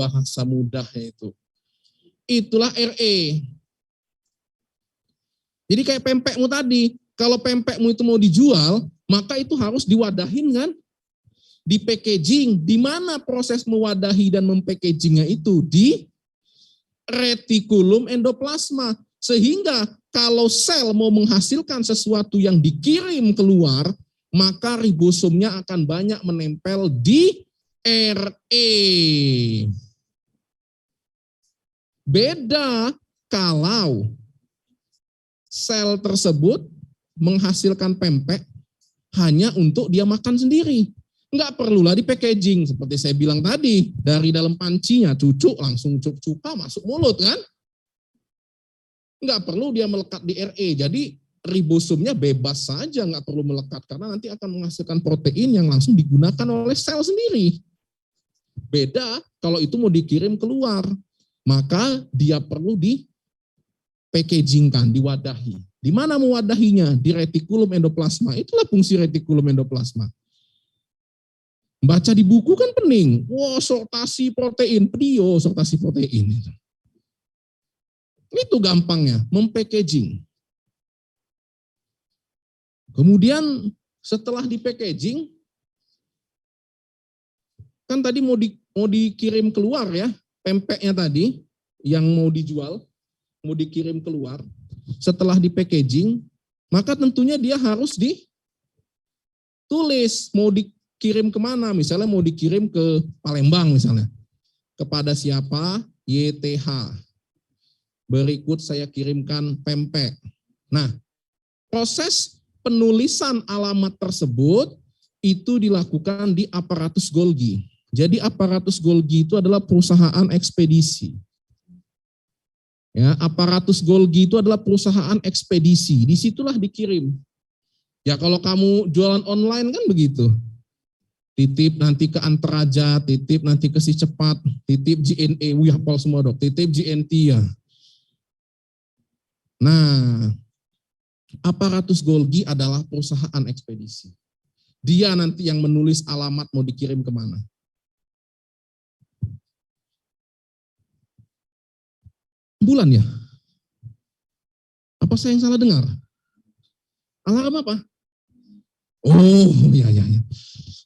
Bahasa mudahnya itu. Itulah RE. Jadi kayak pempekmu tadi, kalau pempekmu itu mau dijual, maka itu harus diwadahin kan? Di packaging. Di mana proses mewadahi dan mempackagingnya itu? Di retikulum endoplasma. Sehingga kalau sel mau menghasilkan sesuatu yang dikirim keluar, maka ribosomnya akan banyak menempel di RE. Beda kalau sel tersebut menghasilkan pempek hanya untuk dia makan sendiri. Enggak perlulah di packaging, seperti saya bilang tadi, dari dalam pancinya cucuk langsung cuka masuk mulut kan. Enggak perlu dia melekat di RE, jadi ribosomnya bebas saja, enggak perlu melekat, karena nanti akan menghasilkan protein yang langsung digunakan oleh sel sendiri. Beda kalau itu mau dikirim keluar, maka dia perlu di packagingkan, diwadahi. Di mana mewadahinya? Di retikulum endoplasma. Itulah fungsi retikulum endoplasma. Baca di buku kan pening. Sortasi protein, sortasi protein. Itu gampangnya, mempackaging. Kemudian setelah di packaging, kan tadi mau dikirim keluar ya, pempeknya tadi yang mau dijual, mau dikirim keluar. Setelah di packaging, maka tentunya dia harus ditulis mau dikirim kemana. Misalnya mau dikirim ke Palembang misalnya, kepada siapa? YTH. Berikut saya kirimkan pempek. Nah, proses penulisan alamat tersebut itu dilakukan di aparatus Golgi. Jadi aparatus Golgi itu adalah perusahaan ekspedisi. Ya, aparatus Golgi itu adalah perusahaan ekspedisi. Disitulah dikirim. Ya kalau kamu jualan online kan begitu. Titip nanti ke Anteraja, titip nanti ke Si Cepat, titip JNE, hafal semua dok, titip JNT ya. Nah, aparatus Golgi adalah perusahaan ekspedisi. Dia nanti yang menulis alamat mau dikirim kemana. Bulan ya? Apa saya yang salah dengar? Alarm apa? Oh, iya.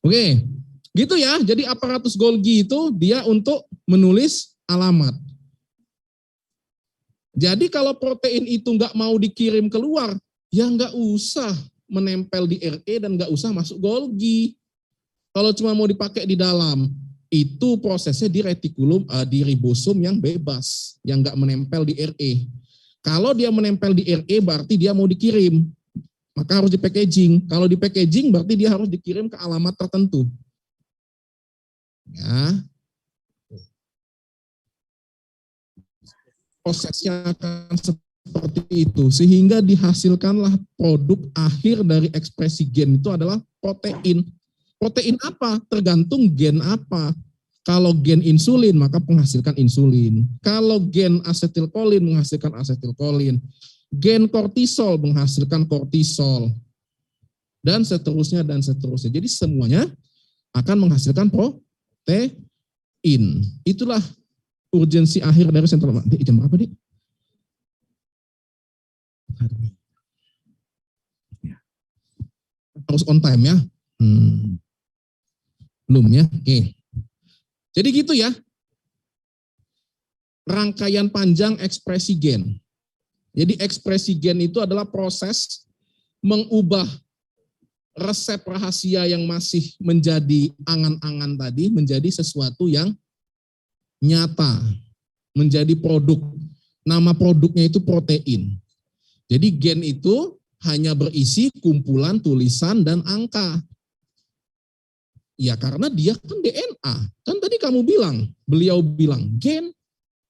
Oke, gitu ya. Jadi aparatus Golgi itu dia untuk menulis alamat. Jadi kalau protein itu nggak mau dikirim keluar, ya nggak usah menempel di RE dan nggak usah masuk Golgi. Kalau cuma mau dipakai di dalam, itu prosesnya di retikulum, di ribosom yang bebas, yang nggak menempel di RE. Kalau dia menempel di RE berarti dia mau dikirim, maka harus di packaging. Kalau di packaging berarti dia harus dikirim ke alamat tertentu. Ya. Prosesnya akan seperti itu, sehingga dihasilkanlah produk akhir dari ekspresi gen itu adalah protein. Protein apa? Tergantung gen apa. Kalau gen insulin, maka menghasilkan insulin. Kalau gen asetilkolin, menghasilkan asetilkolin. Gen kortisol, menghasilkan kortisol. Dan seterusnya, dan seterusnya. Jadi semuanya akan menghasilkan protein. Itulah urgensi akhir dari sentral. Jam berapa, Dik? hari ini. Harus on time ya. Belum ya. Oke. Jadi gitu ya. Rangkaian panjang ekspresi gen. Jadi ekspresi gen itu adalah proses mengubah resep rahasia yang masih menjadi angan-angan tadi menjadi sesuatu yang nyata, menjadi produk. Nama produknya itu protein. Jadi gen itu hanya berisi kumpulan tulisan dan angka. Ya karena dia kan DNA. Kan tadi beliau bilang gen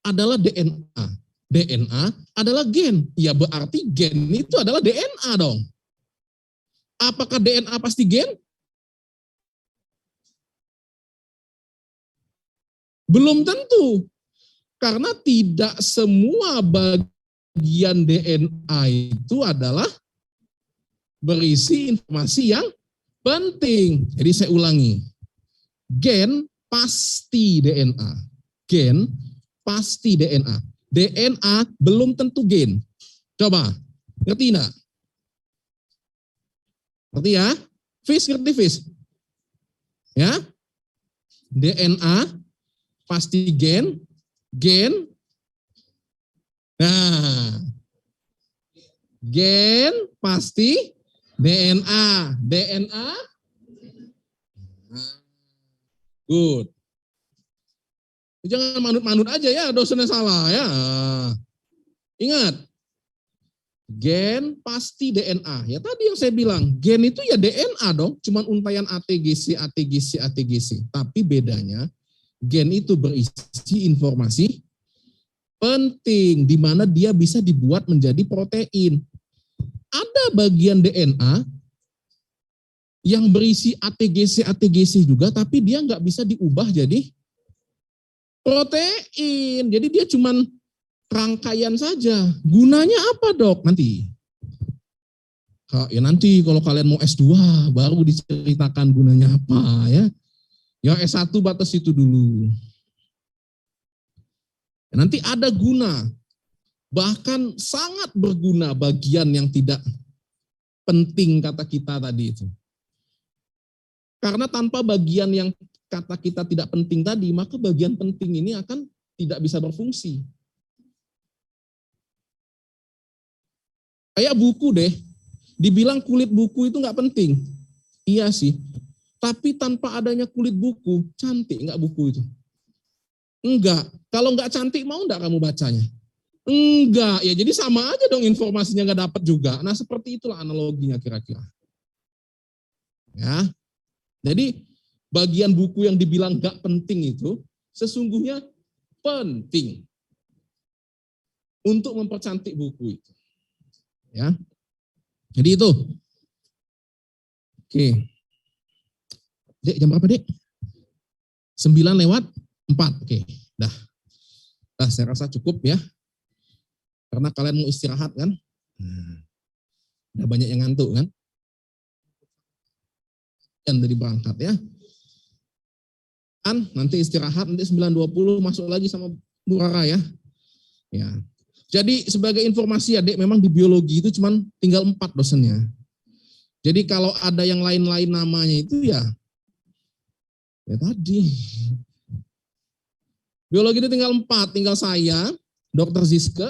adalah DNA. DNA adalah gen. Ya berarti gen itu adalah DNA dong. Apakah DNA pasti gen? Belum tentu. Karena tidak semua bagian DNA itu adalah berisi informasi yang penting. Jadi saya ulangi. Gen pasti DNA. Gen pasti DNA. DNA belum tentu gen. Coba, ngerti enggak? Ngerti ya? Ngerti Fis? Ya? DNA pasti gen. Nah, gen pasti DNA. Good. Jangan manut-manut aja ya, dosennya salah ya. Ingat, gen pasti DNA. Ya tadi yang saya bilang, gen itu ya DNA dong, cuman untaian ATGC. Tapi bedanya, gen itu berisi informasi penting, di mana dia bisa dibuat menjadi protein. Ada bagian DNA yang berisi ATGC juga, tapi dia nggak bisa diubah jadi protein. Jadi dia cuman rangkaian saja. Gunanya apa dok? Nanti. Ya nanti kalau kalian mau S2 baru diceritakan gunanya apa ya. Ya S1 batas itu dulu. Nanti ada guna. Bahkan sangat berguna bagian yang tidak penting kata kita tadi itu. Karena tanpa bagian yang kata kita tidak penting tadi, maka bagian penting ini akan tidak bisa berfungsi. Kayak buku deh, dibilang kulit buku itu nggak penting. Iya sih, tapi tanpa adanya kulit buku, cantik nggak buku itu? Enggak. Kalau nggak cantik, mau nggak kamu bacanya? Enggak. Ya jadi sama aja dong informasinya nggak dapat juga. Nah seperti itulah analoginya kira-kira. Ya, jadi bagian buku yang dibilang nggak penting itu sesungguhnya penting untuk mempercantik buku itu. Ya, jadi itu. Oke. Dek, jam berapa Dek? 9:04. Oke, dah. Saya rasa cukup ya. Karena kalian mau istirahat kan. Udah banyak yang ngantuk kan. Dan dari berangkat ya. Nanti istirahat, nanti 9:20 masuk lagi sama Bu Rara ya. Ya. Jadi sebagai informasi ya Dek, memang di biologi itu cuman tinggal 4 dosennya. Jadi kalau ada yang lain-lain namanya itu ya tadi. Biologi itu tinggal 4, tinggal saya, Dr. Ziske,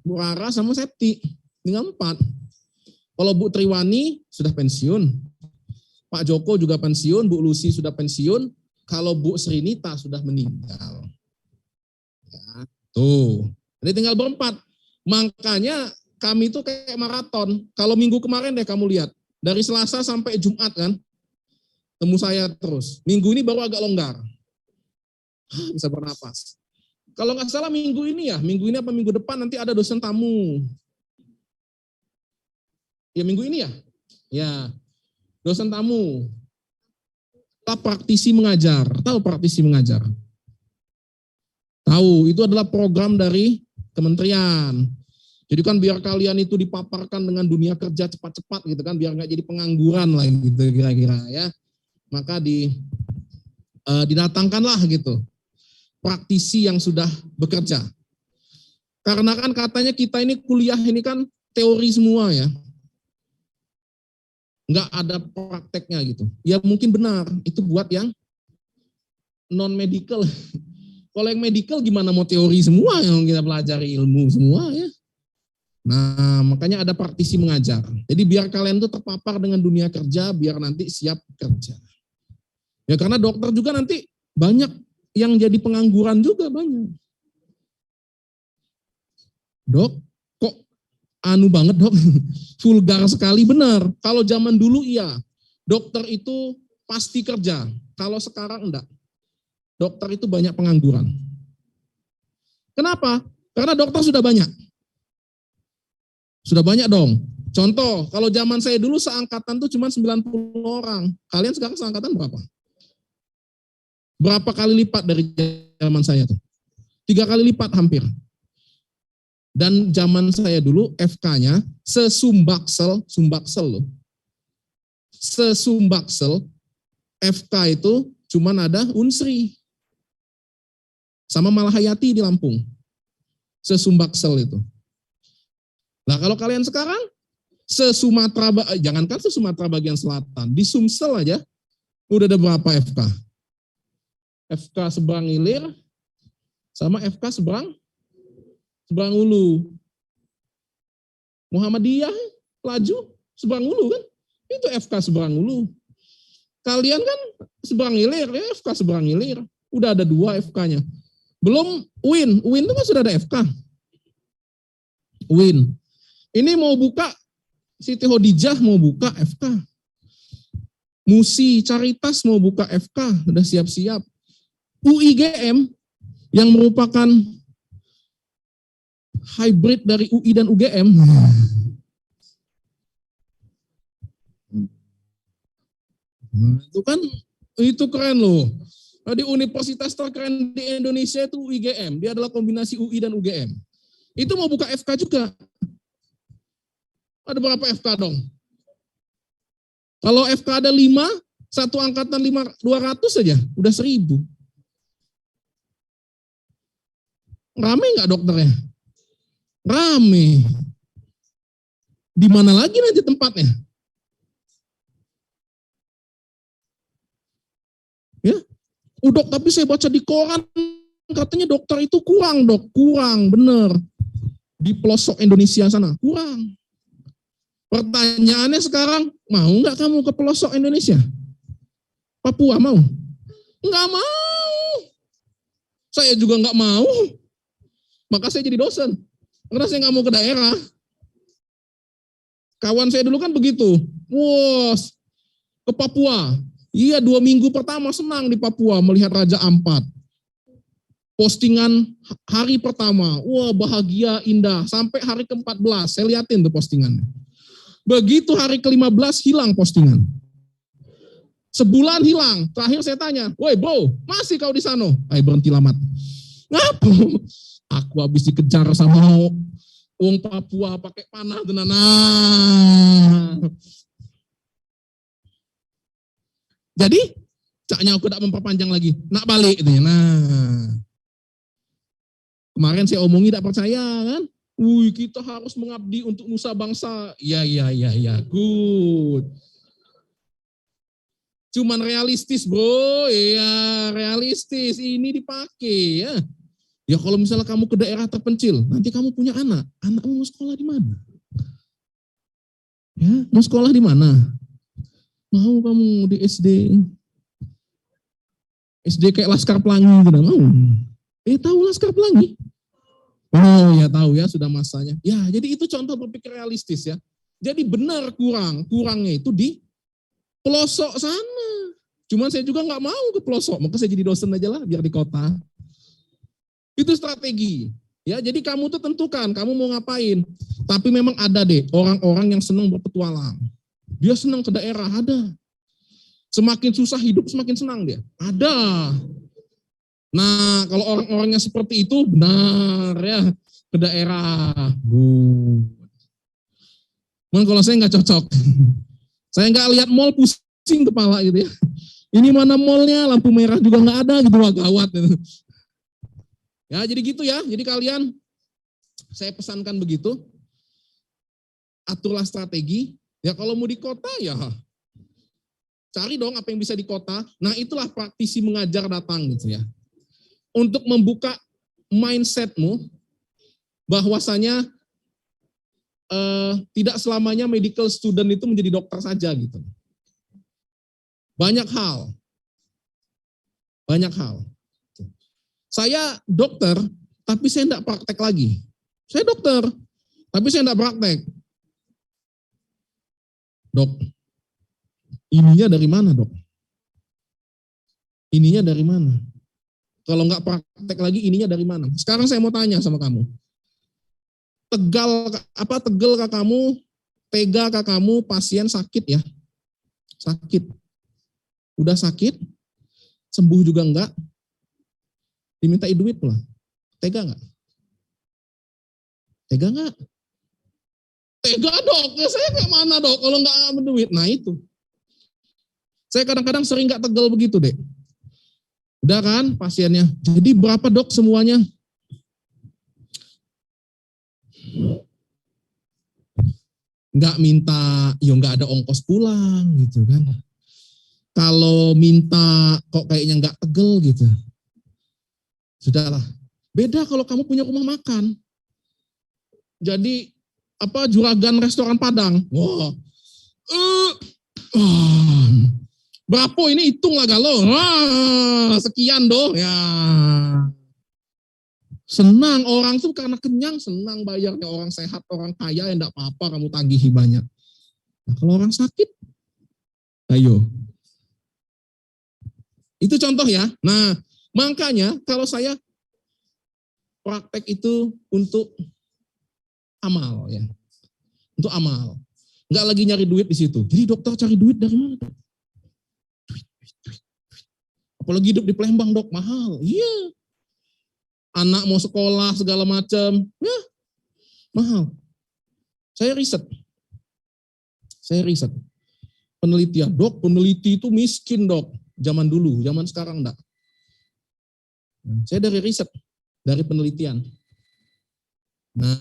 Bu Rara sama Septi, tinggal 4. Kalau Bu Triwani sudah pensiun, Pak Joko juga pensiun, Bu Lucy sudah pensiun, kalau Bu Srinita sudah meninggal. Ya, tuh, jadi tinggal berempat. Makanya kami itu kayak maraton. Kalau minggu kemarin deh kamu lihat, dari Selasa sampai Jumat kan, temu saya terus. Minggu ini baru agak longgar. Bisa bernapas. Kalau nggak salah minggu ini apa minggu depan nanti ada dosen tamu. Ya minggu ini ya? Ya, dosen tamu. Praktisi mengajar. Tahu praktisi mengajar? Tahu, itu adalah program dari kementerian. Jadi kan biar kalian itu dipaparkan dengan dunia kerja cepat-cepat gitu kan, biar nggak jadi pengangguran lah gitu kira-kira ya. Maka didatangkanlah gitu praktisi yang sudah bekerja. Karena kan katanya kita ini kuliah ini kan teori semua ya. Nggak ada prakteknya gitu. Ya mungkin benar, itu buat yang non-medical. Kalau yang medical gimana mau teori semua yang kita pelajari ilmu semua ya. Nah makanya ada praktisi mengajar. Jadi biar kalian tuh terpapar dengan dunia kerja, biar nanti siap kerja. Ya karena dokter juga nanti banyak yang jadi pengangguran juga banyak. Dok, kok anu banget dok, vulgar sekali benar. Kalau zaman dulu iya, dokter itu pasti kerja. Kalau sekarang enggak. Dokter itu banyak pengangguran. Kenapa? Karena dokter sudah banyak. Sudah banyak dong. Contoh, kalau zaman saya dulu seangkatan tuh cuma 90 orang. Kalian sekarang seangkatan berapa? Berapa kali lipat dari zaman saya tuh? 3 kali lipat hampir. Dan zaman saya dulu FK-nya sesumbaksel loh. Sesumbaksel FK itu cuman ada Unsri sama Malahayati di Lampung. Sesumbaksel itu. Nah kalau kalian sekarang jangankan se-Sumatera bagian selatan, di Sumsel aja udah ada berapa FK? FK seberang Ilir sama FK seberang Ulu. Muhammadiyah Laju seberang Ulu kan? Itu FK seberang Ulu. Kalian kan seberang Ilir, ya FK seberang Ilir. Udah ada 2 FK-nya. Belum UIN itu kan sudah ada FK. UIN. Ini mau buka, Siti Hodijah mau buka FK. Musi Caritas mau buka FK, udah siap-siap. UIGM yang merupakan hybrid dari UI dan UGM. Itu keren loh. Di universitas terkeren di Indonesia itu UIGM. Dia adalah kombinasi UI dan UGM. Itu mau buka FK juga. Ada berapa FK dong? Kalau FK ada 5, satu angkatan 200 saja, udah 1000. Rame nggak dokternya? Rame. Di mana lagi nanti tempatnya? Ya, Dok, tapi saya baca di koran katanya dokter itu kurang dok, kurang bener. Di pelosok Indonesia sana, kurang. Pertanyaannya sekarang, mau nggak kamu ke pelosok Indonesia? Papua mau? Nggak mau. Saya juga nggak mau. Maka saya jadi dosen. Karena saya nggak mau ke daerah. Kawan saya dulu kan begitu. Wos, ke Papua. Iya 2 minggu pertama senang di Papua melihat Raja Ampat. Postingan hari pertama, wah bahagia, indah. Sampai hari ke-14, saya liatin tuh postingannya. Begitu hari ke-15 hilang postingan. Sebulan hilang. Terakhir saya tanya, woi bro, masih kau di sana? Ayo berhenti lamat. Ngapa? Aku habis dikejar sama wong Papua pakai panah tenan. Jadi, caknya aku tak memperpanjang lagi. Nak balik gitu ya. Nah, kemarin saya omongi tak percaya kan. Kita harus mengabdi untuk nusa bangsa. Ya, good. Cuman realistis bro, ya realistis. Ini dipakai ya. Ya kalau misalnya kamu ke daerah terpencil, nanti kamu punya anak. Anakmu mau sekolah di mana? Ya, mau sekolah di mana? Mau kamu di SD? SD kayak Laskar Pelangi gitu, mau? Tahu Laskar Pelangi? Oh ya tahu ya, sudah masanya. Ya jadi itu contoh berpikir realistis ya. Jadi benar kurangnya itu di pelosok sana. Cuman saya juga nggak mau ke pelosok, maka saya jadi dosen aja lah biar di kota. Itu strategi. Ya jadi kamu tuh tentukan kamu mau ngapain. Tapi memang ada deh orang-orang yang senang berpetualang. Dia senang ke daerah, ada. Semakin susah hidup, semakin senang dia. Ada. Nah, kalau orang-orangnya seperti itu, benar ya, ke daerah. Cuman kalau saya nggak cocok. Saya nggak lihat mall, pusing kepala gitu ya. Ini mana mallnya, lampu merah juga nggak ada, gitu, wah gawat. Ya, jadi gitu ya. Jadi kalian Saya pesankan begitu. Aturlah strategi. Ya kalau mau di kota ya cari dong apa yang bisa di kota. Nah itulah praktisi mengajar datang gitu ya. Untuk membuka mindsetmu bahwasanya tidak selamanya medical student itu menjadi dokter saja gitu. Banyak hal. Saya dokter, tapi saya tidak praktek lagi. Saya dokter, tapi saya tidak praktek. Dok, ininya dari mana dok? Ininya dari mana? Kalau nggak praktek lagi, ininya dari mana? Sekarang saya mau tanya sama kamu. Tegel kah kamu, tega kah kamu pasien sakit ya? Sakit. Udah sakit, sembuh juga enggak, dimintai duit pula. Tega enggak? Tega enggak? Tega dok, ya saya kayak mana dok kalau enggak berduit? Nah itu. Saya kadang-kadang sering enggak tegel begitu deh. Udah kan pasiennya, jadi berapa dok semuanya? Enggak minta, ya enggak ada ongkos pulang gitu kan. Kalau minta kok kayaknya nggak tegel gitu. Sudahlah. Beda kalau kamu punya rumah makan. Jadi juragan restoran Padang. Wah. Berapa ini hitung lah galau. Sekian doh. Ya. Senang orang tuh karena kenyang senang bayarnya, orang sehat, orang kaya ya enggak apa-apa kamu tagihi banyak. Nah, kalau orang sakit, ayo. Itu contoh ya. Nah, makanya kalau saya praktek itu untuk amal ya. Untuk amal. Enggak lagi nyari duit di situ. Jadi dokter cari duit dari mana? Duit. Apalagi hidup di Palembang dok, mahal. Iya. Anak mau sekolah segala macam, ya mahal. Saya riset. Penelitian, dok, peneliti itu miskin dok. Zaman dulu, zaman sekarang enggak. Saya dari riset, dari penelitian. Nah,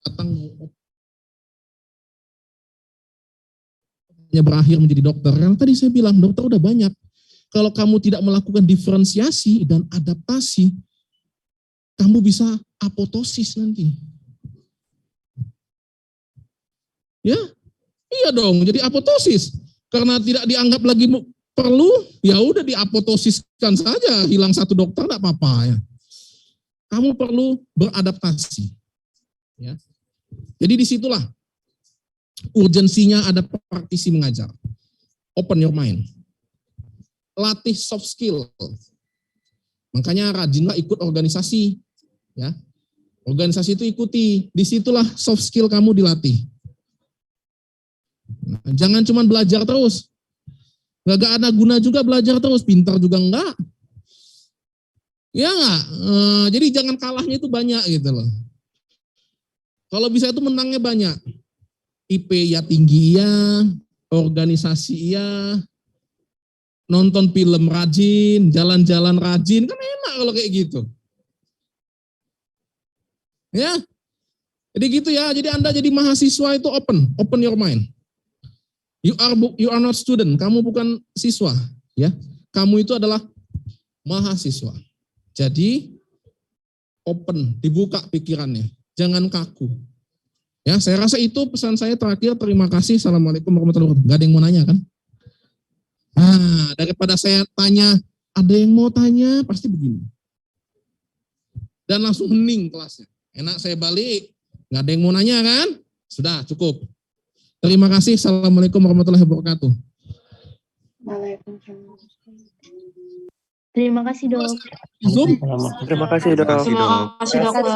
datang berakhir menjadi dokter. Yang tadi saya bilang, dokter udah banyak. Kalau kamu tidak melakukan diferensiasi dan adaptasi, kamu bisa apoptosis nanti. Ya, iya dong, jadi apoptosis. Karena tidak dianggap lagi perlu, ya udah diapoptosiskan saja, hilang satu dokter enggak apa-apa ya. Kamu perlu beradaptasi. Ya. Jadi disitulah urgensinya ada praktisi mengajar. Open your mind. Latih soft skill. Makanya rajinlah ikut organisasi. Ya. Organisasi itu ikuti, disitulah soft skill kamu dilatih. Nah, jangan cuma belajar terus. Gak ada guna juga belajar terus, pintar juga enggak. Ya enggak? Jadi jangan kalahnya itu banyak gitu loh. Kalau bisa itu menangnya banyak. IP ya tinggi ya, organisasi ya, nonton film rajin, jalan-jalan rajin, kan enak kalau kayak gitu. Ya, jadi gitu ya. Jadi Anda jadi mahasiswa itu open your mind. You are not student, kamu bukan siswa, ya. Kamu itu adalah mahasiswa. Jadi open, dibuka pikirannya, jangan kaku. Ya, saya rasa itu pesan saya terakhir. Terima kasih. Assalamualaikum warahmatullahi wabarakatuh. Gak ada yang mau nanya kan? Nah, daripada saya tanya, ada yang mau tanya, pasti begini. Dan langsung hening kelasnya. Enak saya balik, gak ada yang mau nanya kan? Sudah, cukup. Terima kasih. Assalamualaikum warahmatullahi wabarakatuh. Waalaikumsalam. Terima kasih dok. Zoom. Terima kasih dok. Terima kasih dok.